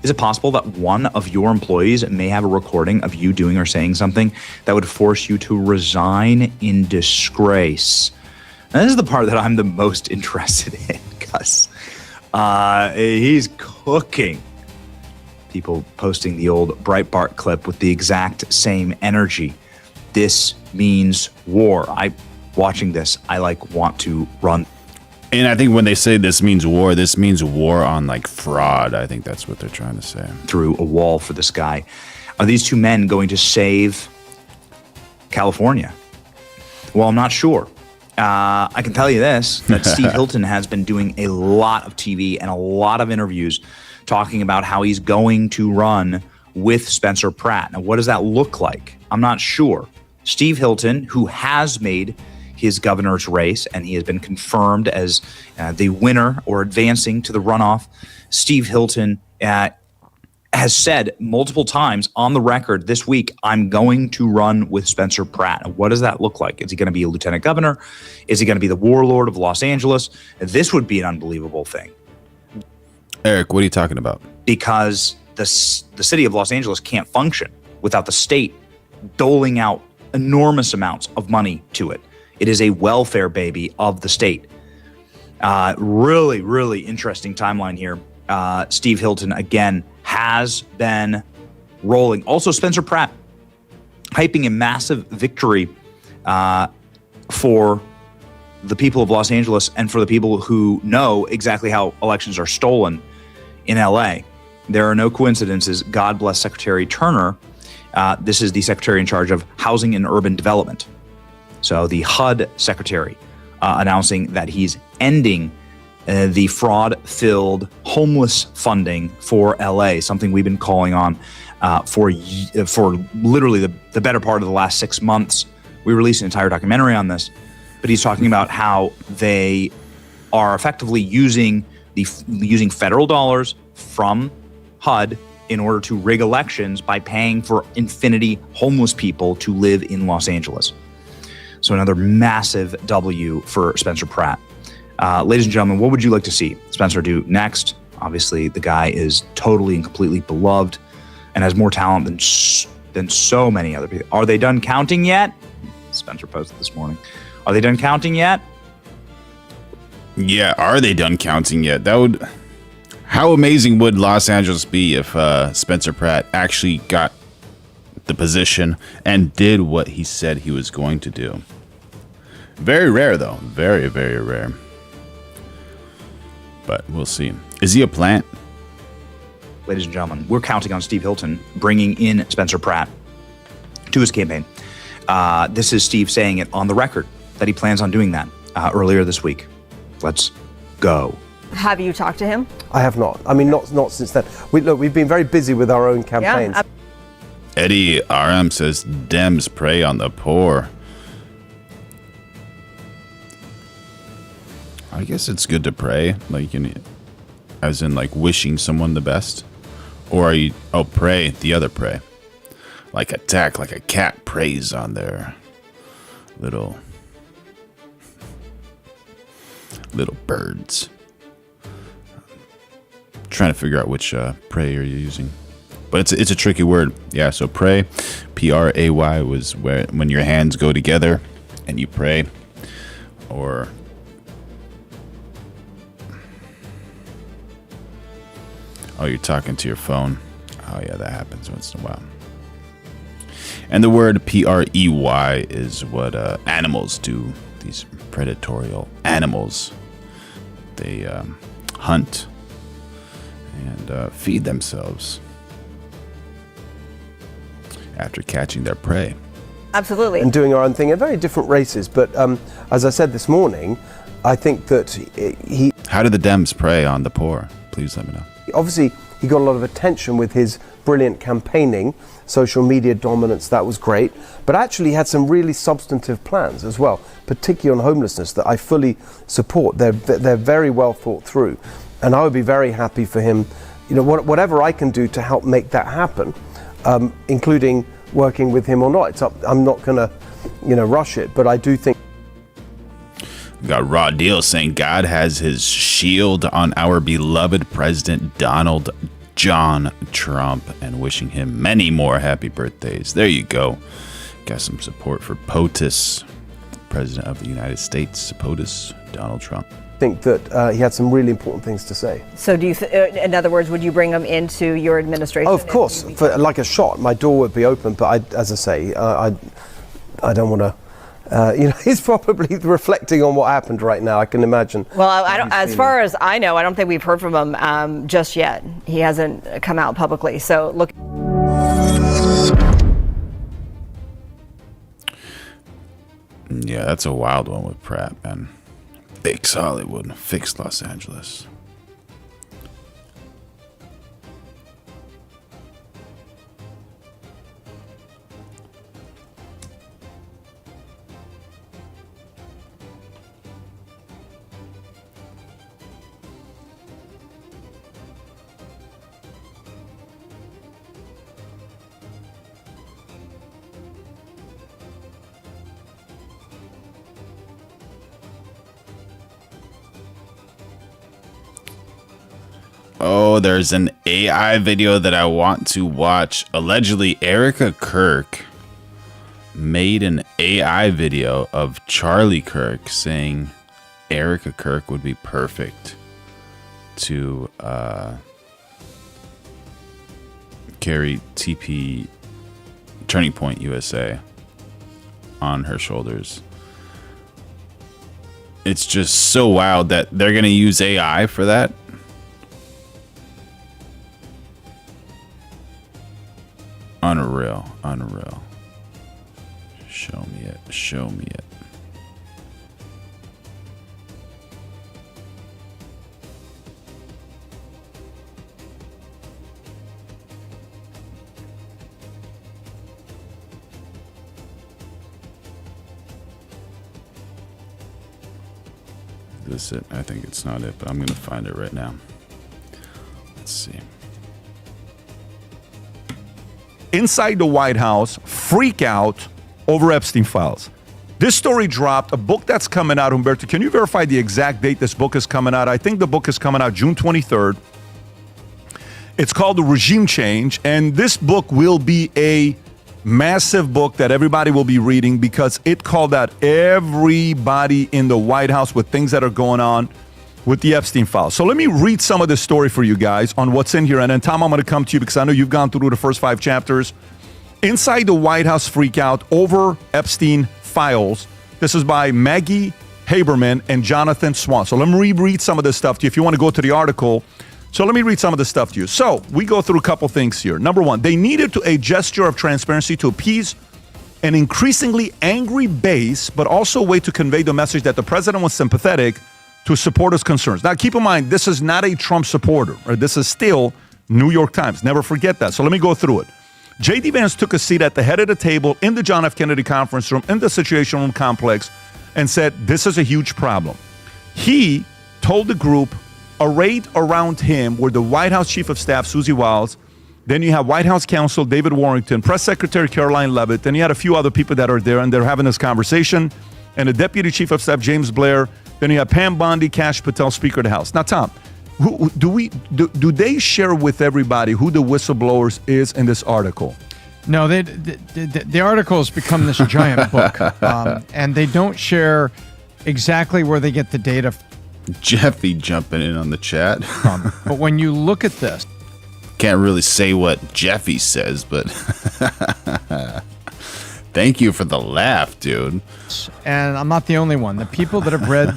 is it possible that one of your employees may have a recording of you doing or saying something that would force you to resign in disgrace? And this is the part that I'm the most interested in, because he's cooking. People posting the old Breitbart clip with the exact same energy. This means war. Watching this, I want to run. And I think when they say this means war on like fraud. I think that's what they're trying to say. Through a wall for this guy. Are these two men going to save California? Well, I'm not sure. I can tell you this, that Steve Hilton has been doing a lot of TV and a lot of interviews talking about how he's going to run with Spencer Pratt. Now, what does that look like? I'm not sure. Steve Hilton, who has made his governor's race, and he has been confirmed as the winner or advancing to the runoff. Steve Hilton has said multiple times on the record this week, I'm going to run with Spencer Pratt. What does that look like? Is he going to be a lieutenant governor? Is he going to be the warlord of Los Angeles? This would be an unbelievable thing. Eric, what are you talking about? Because the city of Los Angeles can't function without the state doling out enormous amounts of money to it. It is a welfare baby of the state. Really, really interesting timeline here. Steve Hilton, again, has been rolling. Also, Spencer Pratt hyping a massive victory for the people of Los Angeles and for the people who know exactly how elections are stolen in LA. There are no coincidences. God bless Secretary Turner. This is the secretary in charge of housing and urban development. So the HUD secretary announcing that he's ending the fraud-filled homeless funding for LA, something we've been calling on for literally the better part of the last 6 months. We released an entire documentary on this, but he's talking about how they are effectively using federal dollars from HUD in order to rig elections by paying for infinity homeless people to live in Los Angeles. So another massive W for Spencer Pratt. Ladies and gentlemen, what would you like to see Spencer do next? Obviously, the guy is totally and completely beloved and has more talent than so many other people. Are they done counting yet? Spencer posted this morning. Are they done counting yet? Yeah, are they done counting yet? How amazing would Los Angeles be if Spencer Pratt actually got the position and did what he said he was going to do? Very rare, though. Very, very rare. But we'll see. Is he a plant? ladies and gentlemen. We're counting on Steve Hilton bringing in Spencer Pratt to his campaign. This is Steve saying it on the record that he plans on doing that earlier this week. Let's go. Have you talked to him? I have not. I mean, not since then. We've been very busy with our own campaigns. Yeah, Eddie RM says Dems prey on the poor. I guess it's good to pray, like, as in like wishing someone the best. Or are you, pray, the other prey. Like attack, like a cat preys on their little birds. Trying to figure out which pray you're using. But it's a tricky word. Yeah, so pray, P-R-A-Y, was when your hands go together and you pray. Or you're talking to your phone. Oh yeah, that happens once in a while. And the word P-R-E-Y is what animals do. These predatorial animals. They hunt and feed themselves after catching their prey. Absolutely. And doing our own thing in very different races. But as I said this morning, I think that he... How do the Dems prey on the poor? Please let me know. Obviously, he got a lot of attention with his brilliant campaigning, social media dominance, that was great. But actually he had some really substantive plans as well, particularly on homelessness, that I fully support. They're very well thought through. And I would be very happy for him, whatever I can do to help make that happen, including working with him or not. I'm not going to, rush it, but I do think. We got Raw Deal saying God has his shield on our beloved President Donald John Trump and wishing him many more happy birthdays. There you go. Got some support for POTUS, President of the United States, POTUS, Donald Trump. I think that he had some really important things to say. So do you, in other words, would you bring him into your administration? Oh, of course, for like a shot, my door would be open. But as I say, I don't want to. He's probably reflecting on what happened right now. I can imagine. Well, I don't. As far as I know, I don't think we've heard from him just yet. He hasn't come out publicly. So look. Yeah, that's a wild one with Pratt, man. Fix Hollywood, fix Los Angeles. Oh, there's an AI video that I want to watch. Allegedly, Erica Kirk made an AI video of Charlie Kirk saying Erica Kirk would be perfect to carry TP Turning Point USA on her shoulders. It's just so wild that they're going to use AI for that. Unreal, unreal. Show me it, show me it. Is this it? I think it's not it, but I'm gonna find it right now. Let's see. Inside the White House freak out over Epstein files. This story dropped, a book that's coming out. Humberto, can you verify the exact date this book is coming out? I think the book is coming out June 23rd. It's called The Regime Change, and this book will be a massive book that everybody will be reading because it called out everybody in the White House with things that are going on with the Epstein files. So let me read some of this story for you guys on what's in here. And then, Tom, I'm going to come to you because I know you've gone through the first 5 chapters. Inside the White House freak out over Epstein files. This is by Maggie Haberman and Jonathan Swan. So let me reread some of this stuff to you. If you want to go to the article, So let me read some of the stuff to you. So we go through a couple things here. Number one, they needed a gesture of transparency to appease an increasingly angry base, but also a way to convey the message that the president was sympathetic to supporters' concerns. Now, keep in mind, this is not a Trump supporter. Right? This is still New York Times. Never forget that. So let me go through it. J.D. Vance took a seat at the head of the table in the John F. Kennedy conference room, in the Situation Room complex, and said, this is a huge problem. He told the group, arrayed around him were the White House Chief of Staff, Susie Wiles. Then you have White House Counsel David Warrington, Press Secretary Caroline Leavitt. Then you had a few other people that are there, and they're having this conversation. And the Deputy Chief of Staff, James Blair. Then you have Pam Bondi, Kash Patel, Speaker of the House. Now, Tom, do they share with everybody who the whistleblowers is in this article? No, the article has become this giant book, and they don't share exactly where they get the data. Jeffy jumping in on the chat. But when you look at this, can't really say what Jeffy says, but thank you for the laugh, dude. And I'm not the only one. The people that have read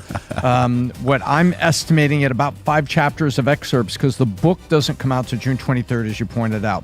what I'm estimating at about 5 chapters of excerpts, because the book doesn't come out to June 23rd, as you pointed out.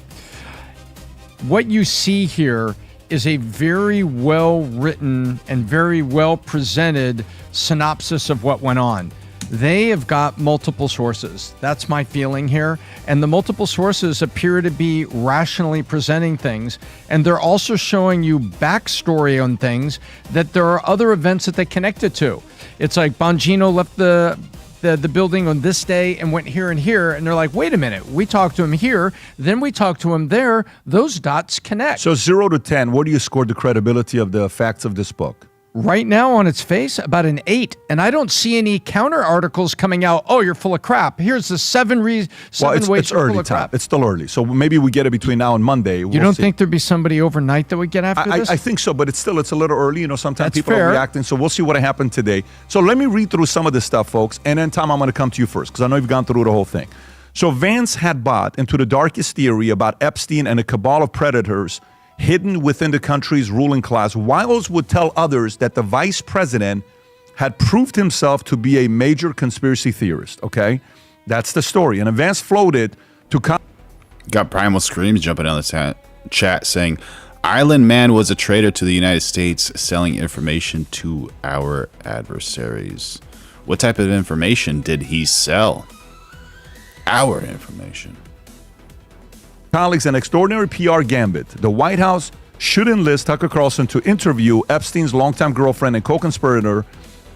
What you see here is a very well written and very well presented synopsis of what went on. They have got multiple sources. That's my feeling here. And the multiple sources appear to be rationally presenting things. And they're also showing you backstory on things that there are other events that they connected to. It's like Bongino left the building on this day and went here and here. And they're like, wait a minute, we talked to him here, then we talked to him there. Those dots connect. So 0 to 10, where do you score the credibility of the facts of this book? Right now on its face, about an 8. And I don't see any counter articles coming out, oh, you're full of crap. Here's the 7 ways it's you're early, full of crap. It's still early. So maybe we get it between now and Monday. You don't think there'd be somebody overnight that would get after this? I think so, but it's a little early. You know, sometimes That's people fair. are reacting. So we'll see what happened today. So let me read through some of this stuff, folks. And then, Tom, I'm going to come to you first because I know you've gone through the whole thing. So Vance had bought into the darkest theory about Epstein and a cabal of predators hidden within the country's ruling class. Wiles would tell others that the vice president had proved himself to be a major conspiracy theorist, okay? That's the story. And Vance floated to... Got Primal Screams jumping on the chat saying, Island Man was a traitor to the United States selling information to our adversaries. What type of information did he sell? Our information. Colleagues, an extraordinary PR gambit. The White House should enlist Tucker Carlson to interview Epstein's longtime girlfriend and co-conspirator,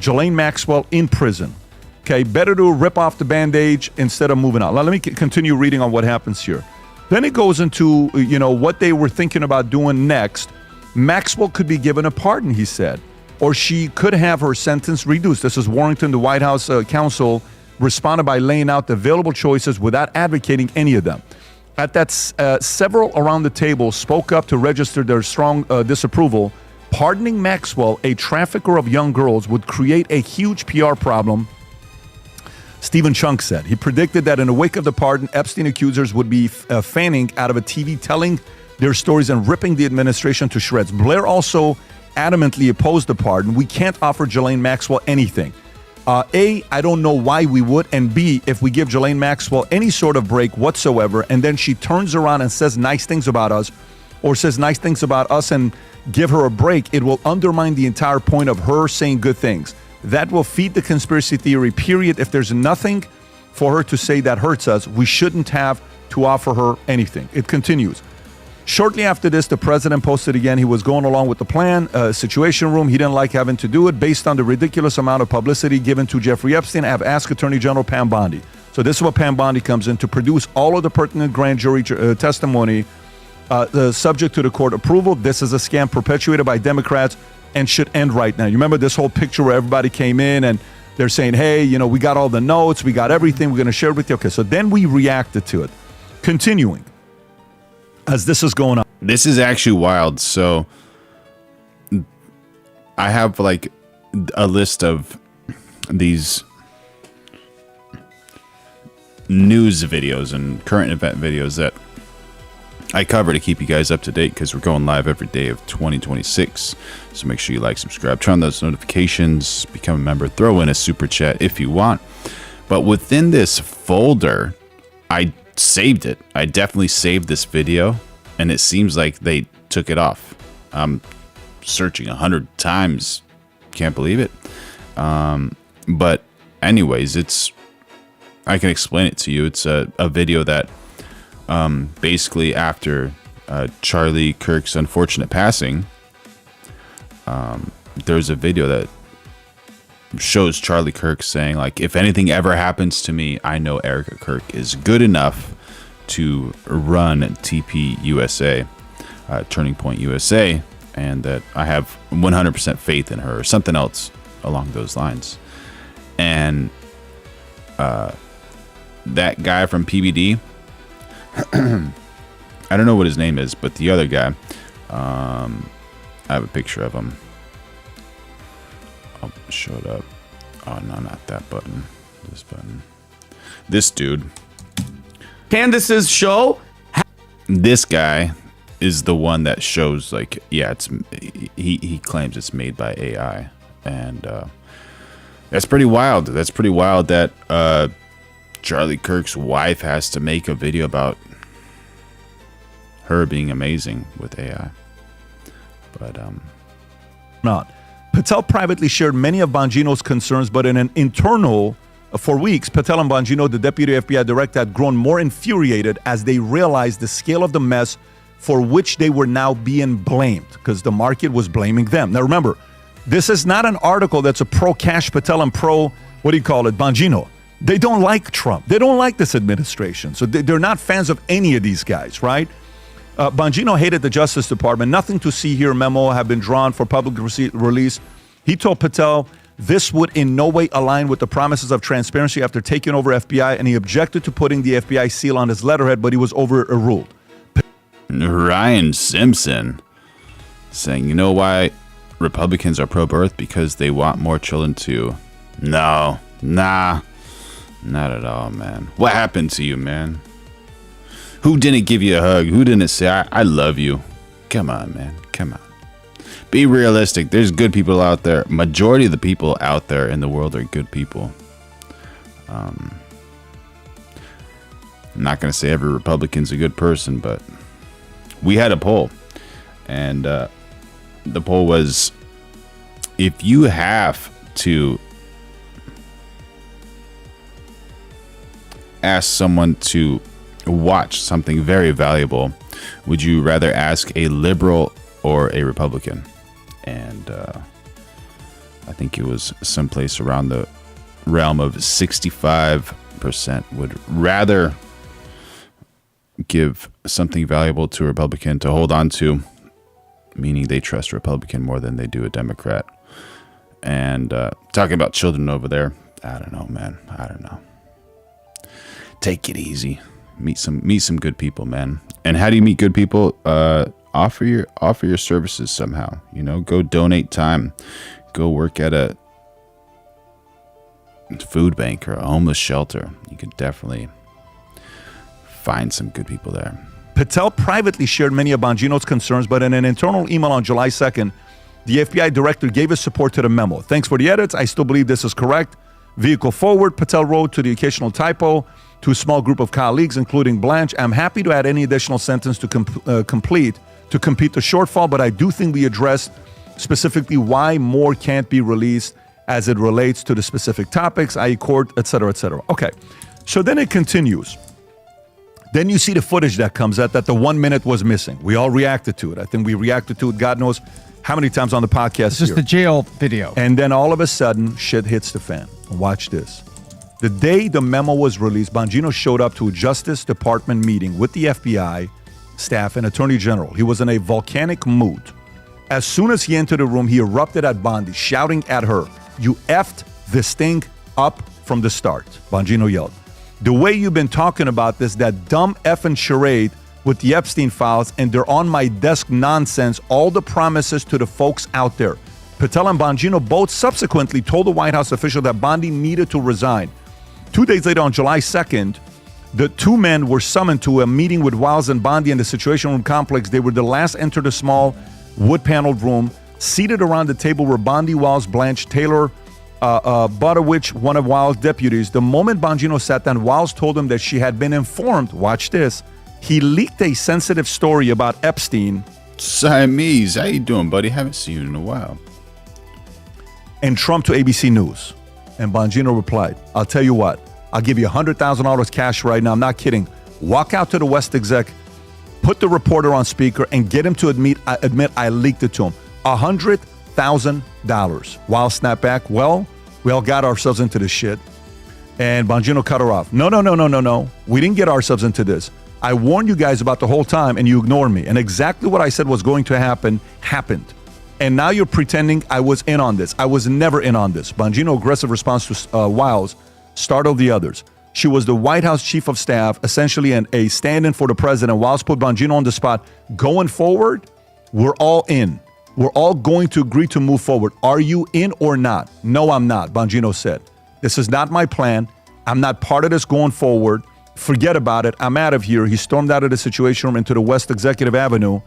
Ghislaine Maxwell, in prison. Okay, better to rip off the bandage instead of moving on. Now, let me continue reading on what happens here. Then it goes into, what they were thinking about doing next. Maxwell could be given a pardon, he said, or she could have her sentence reduced. This is Warrington, the White House counsel, responded by laying out the available choices without advocating any of them. At that, several around the table spoke up to register their strong disapproval. Pardoning Maxwell, a trafficker of young girls, would create a huge PR problem, Stephen Chunk said. He predicted that in the wake of the pardon, Epstein accusers would be fanning out of a TV, telling their stories and ripping the administration to shreds. Blair also adamantly opposed the pardon. We can't offer Ghislaine Maxwell anything. A, I don't know why we would, and B, if we give Ghislaine Maxwell any sort of break whatsoever, and then she turns around and says nice things about us, or says nice things about us and give her a break, it will undermine the entire point of her saying good things. That will feed the conspiracy theory, period. If there's nothing for her to say that hurts us, we shouldn't have to offer her anything. It continues. Shortly after this, the president posted again he was going along with the plan, Situation Room. He didn't like having to do it based on the ridiculous amount of publicity given to Jeffrey Epstein. I have asked Attorney General Pam Bondi. So this is what Pam Bondi comes in to produce all of the pertinent grand jury testimony subject to the court approval. This is a scam perpetuated by Democrats and should end right now. You remember this whole picture where everybody came in and they're saying, hey, we got all the notes, we got everything, we're going to share it with you. Okay, so then we reacted to it. Continuing. As this is going on. This is actually wild. So I have like a list of these news videos and current event videos that I cover to keep you guys up to date because we're going live every day of 2026. So make sure you like, subscribe, turn on those notifications, become a member, throw in a super chat if you want. But within this folder I saved it. I definitely saved this video, and it seems like they took it off. I'm searching 100 times. Can't believe it. But anyways, I can explain it to you. It's a video that basically after Charlie Kirk's unfortunate passing, there's a video that shows Charlie Kirk saying, like, if anything ever happens to me, I know Erica Kirk is good enough to run TP USA, Turning Point USA, and that I have 100% faith in her, or something else along those lines. And that guy from PBD, I don't know what his name is, but the other guy, I have a picture of him. I'll show it up. Oh, no, not that button. This button. This dude. Candace's show. This guy is the one that shows, like, yeah, he claims it's made by AI. And that's pretty wild. That's pretty wild that Charlie Kirk's wife has to make a video about her being amazing with AI. But not. Patel privately shared many of Bongino's concerns, but in an internal, for weeks, Patel and Bongino, the deputy FBI director, had grown more infuriated as they realized the scale of the mess for which they were now being blamed, because the market was blaming them. Now remember, this is not an article that's a pro-Cash Patel and pro, what do you call it, Bongino. They don't like Trump. They don't like this administration. So they're not fans of any of these guys, right? Bongino hated the Justice Department. Nothing to see here memo have been drawn for public release. He told Patel this would in no way align with the promises of transparency after taking over FBI, and he objected to putting the FBI seal on his letterhead, but he was overruled. Ryan Simpson saying, you know why Republicans are pro-birth? Because they want more children too. No, nah, not at all, man. What happened to you, man? Who didn't give you a hug? Who didn't say, I love you? Come on, man. Come on. Be realistic. There's good people out there. Majority of the people out there in the world are good people. I'm not going to say every Republican's a good person, but we had a poll. And the poll was, if you have to ask someone to watch something very valuable, would you rather ask a liberal or a Republican? And I think it was someplace around the realm of 65% would rather give something valuable to a Republican to hold on to, meaning they trust a Republican more than they do a Democrat. And talking about children over there, I don't know, man. I don't know. Take it easy. Meet some good people, man. And how do you meet good people? Offer your services somehow. You know, go donate time. Go work at a food bank or a homeless shelter. You could definitely find some good people there. Patel privately shared many of Bongino's concerns, but in an internal email on July 2nd, the FBI director gave his support to the memo. Thanks for the edits. I still believe this is correct. Vehicle forward, Patel wrote, to the occasional typo, to a small group of colleagues, including Blanche. I'm happy to add any additional sentence to complete the shortfall, but I do think we addressed specifically why more can't be released as it relates to the specific topics, i.e. court, etc., etc. Okay, so then it continues. Then you see the footage that comes out that the 1 minute was missing. We all reacted to it. I think we reacted to it, God knows how many times on the podcast. This is the jail video. And then all of a sudden, shit hits the fan. Watch this. The day the memo was released, Bongino showed up to a Justice Department meeting with the FBI staff and Attorney General. He was in a volcanic mood. As soon as he entered the room, he erupted at Bondi, shouting at her, "You effed this thing up from the start," Bongino yelled. "The way you've been talking about this, that dumb effing charade with the Epstein files and they're on my desk nonsense, all the promises to the folks out there." Patel and Bongino both subsequently told the White House official that Bondi needed to resign. 2 days later, on July 2nd, the two men were summoned to a meeting with Wiles and Bondi in the Situation Room complex. They were the last to enter the small wood-paneled room. Seated around the table were Bondi, Wiles, Blanche, Taylor, Butterwich, one of Wild's deputies, the moment Bongino sat down, Wiles told him that she had been informed. Watch this. He leaked a sensitive story about Epsteen. Siamese, how you doing, buddy? Haven't seen you in a while. And Trump to ABC News. And Bongino replied, I'll tell you what, I'll give you $100,000 cash right now. I'm not kidding. Walk out to the West Exec, put the reporter on speaker, and get him to admit I leaked it to him. $100,000. Wiles snapped back, well, we all got ourselves into this shit. And Bongino cut her off. No. We didn't get ourselves into this. I warned you guys about the whole time, and you ignored me. And exactly what I said was going to happen, happened. And now you're pretending I was in on this. I was never in on this. Bongino's aggressive response to Wiles startled the others. She was the White House chief of staff, essentially a stand-in for the president. Wiles put Bongino on the spot. Going forward, we're all in. We're all going to agree to move forward. Are you in or not? No, I'm not, Bongino said. This is not my plan. I'm not part of this going forward. Forget about it. I'm out of here. He stormed out of the Situation Room into the West Executive Avenue,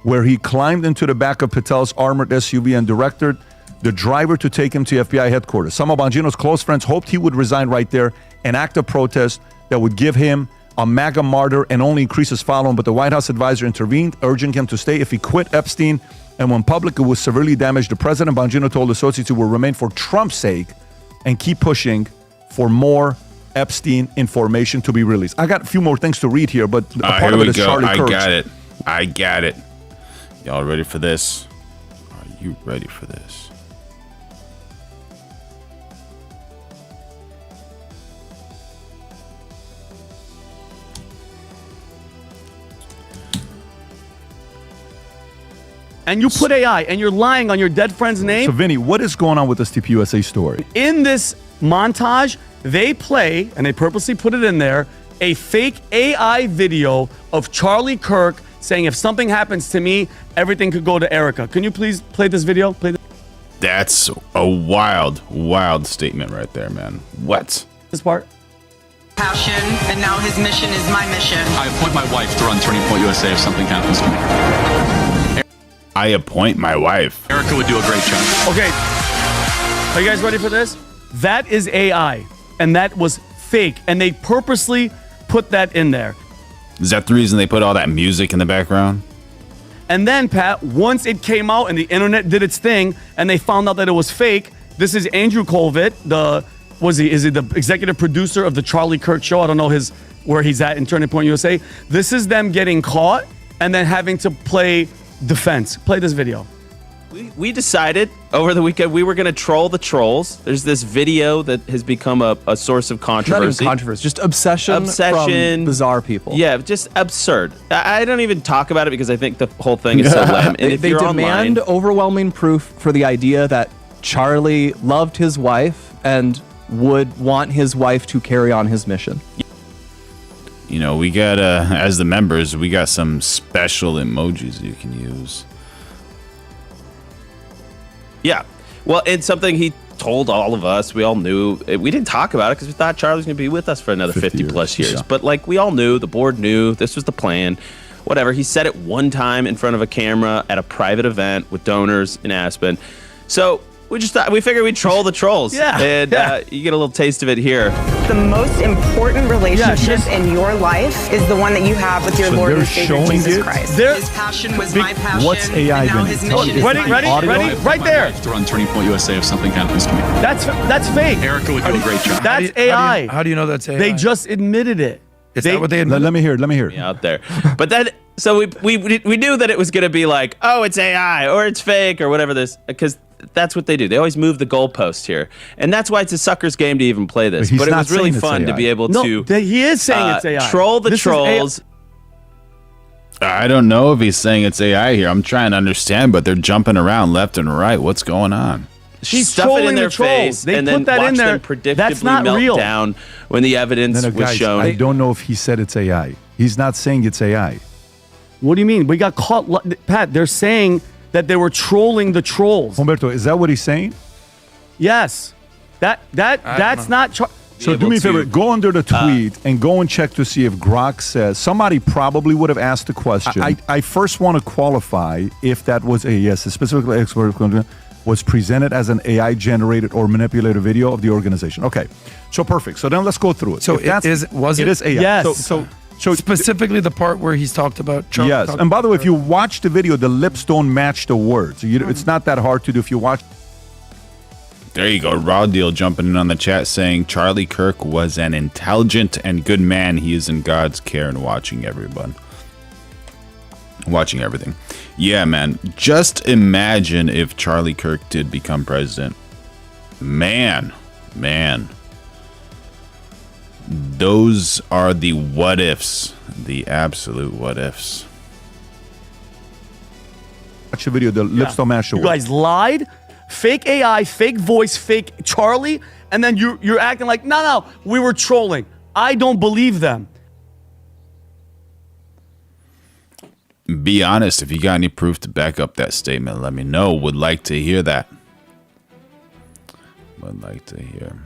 where he climbed into the back of Patel's armored SUV and directed the driver to take him to FBI headquarters. Some of Bongino's close friends hoped he would resign right there, an act of protest that would give him a MAGA martyr and only increase his following, but the White House advisor intervened, urging him to stay. If he quit Epsteen and went public, it would severely damage the president. Bongino told associates he will remain for Trump's sake and keep pushing for more Epsteen information to be released. I got a few more things to read here, but a part of it is Charlie Kirk. I got it. Y'all ready for this? Are you ready for this? And you put AI, and you're lying on your dead friend's name. So, Vinny, what is going on with this TPUSA story? In this montage, they play, and they purposely put it in there, a fake AI video of Charlie Kirk saying, if something happens to me, everything could go to Erica. Can you please play this video? That's a wild statement right there, man. What? This part? Passion, and now his mission is my mission. I appoint my wife to run Turning Point USA if something happens to me. I appoint my wife. Erica would do a great job. Okay. Are you guys ready for this? That is AI, and that was fake, and they purposely put that in there. Is that the reason they put all that music in the background? And then, Pat, once it came out and the internet did its thing, and they found out that it was fake, this is Andrew Colvett, is he the executive producer of the Charlie Kirk show? I don't know where he's at in Turning Point USA. This is them getting caught and then having to play defense. Play this video. We decided over the weekend we were going to troll the trolls. There's this video that has become a source of controversy. Not even controversy, just obsession from bizarre people. Yeah, just absurd. I don't even talk about it because I think the whole thing is so lame. And if they you're demand online, overwhelming proof for the idea that Charlie loved his wife and would want his wife to carry on his mission. You know, we got, as the members, we got some special emojis you can use. Yeah. Well, it's something he told all of us. We all knew. We didn't talk about it because we thought Charlie was going to be with us for another 50 plus years. Yeah. But like we all knew, the board knew, this was the plan. Whatever. He said it one time in front of a camera at a private event with donors in Aspen. So we figured we'd troll the trolls. Yeah. And you get a little taste of it here. The most important relationship in your life is the one that you have with your Lord and Savior Jesus Christ. His passion was my passion. What's AI and now his mission is Ready? Right there. To run Turning Point USA if something happens to me. That's fake. Erica would do a great job. That's AI. How do you know that's AI? They just admitted it. Is that what they admitted? Let me hear it. Out there. But then, so we knew that it was going to be like, oh, it's AI or it's fake or whatever this, because that's what they do. They always move the goalpost here. And that's why it's a sucker's game to even play this. But it was really fun to be able to... he is saying it's AI. Troll the trolls. I don't know if he's saying it's AI here. I'm trying to understand, but they're jumping around left and right. What's going on? Stuff it in their face and then watch them predictably melt down when the evidence was shown. I don't know if he said it's AI. He's not saying it's AI. What do you mean? We got caught. Pat, they're saying that they were trolling the trolls. Humberto, is that what he's saying? Yes. That's not... So do me a favor, go under the tweet and go and check to see if Grok says, somebody probably would have asked the question. I first want to qualify if that was a yes, specifically expert. was presented as an AI-generated or manipulated video of the organization. Okay, so perfect. So then let's go through it. So If that's- it It is AI. Yes. So specifically the part where he's talked about Charlie. yes, and by the way, if you watch the video, the lips don't match the words. It's not that hard to do if you watch. There you go. Raw Deal jumping in on the chat saying Charlie Kirk was an intelligent and good man. He is in God's care and watching everyone. Watching everything. Yeah, man. Just imagine if Charlie Kirk did become president. Man. Those are the what ifs. The absolute what ifs. Watch the video, the lips don't match the You words. guys lied. Fake AI, fake voice, fake Charlie, and then you're acting like, no, we were trolling. I don't believe them. Be honest. If you got any proof to back up that statement, let me know. Would like to hear that. Would like to hear.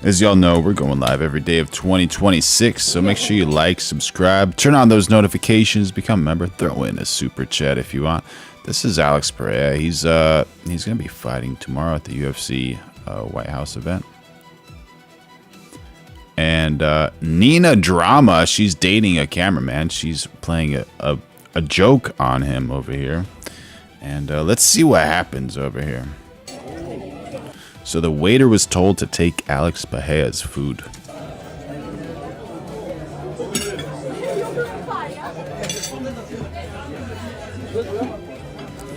As y'all know, we're going live every day of 2026, so make sure you like, subscribe, turn on those notifications, become a member, throw in a super chat if you want. This is Alex Pereira. He's gonna be fighting tomorrow at the UFC Whitehouse event. And Nina Drama, she's dating a cameraman. She's playing a joke on him over here. And let's see what happens over here. So the waiter was told to take Alex Bahia's food.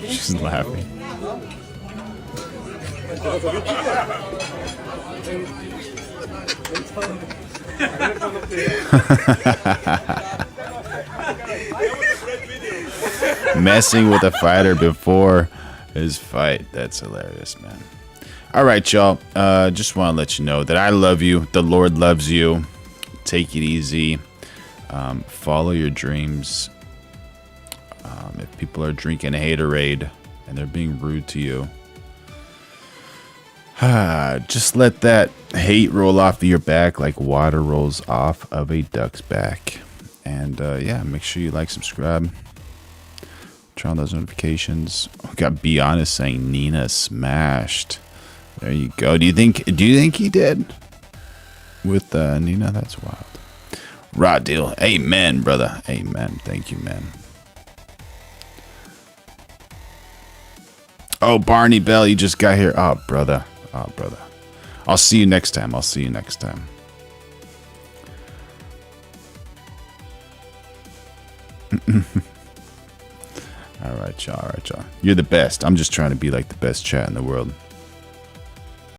She's laughing. Messing with a fighter before his fight. That's hilarious, man. All right, y'all. Just want to let you know that I love you. The Lord loves you. Take it easy. Follow your dreams. If people are drinking a haterade and they're being rude to you, just let that hate roll off of your back like water rolls off of a duck's back. And yeah, make sure you like, subscribe, turn on those notifications. We got Be Honest saying Nina smashed. There you go. Do you think he did with Nina? That's wild. Raw Deal. Amen, brother. Amen. Thank you, man. Oh, Barney Bell, you just got here. Oh, brother. Oh, brother. I'll see you next time. All right, y'all. You're the best. I'm just trying to be like the best chat in the world.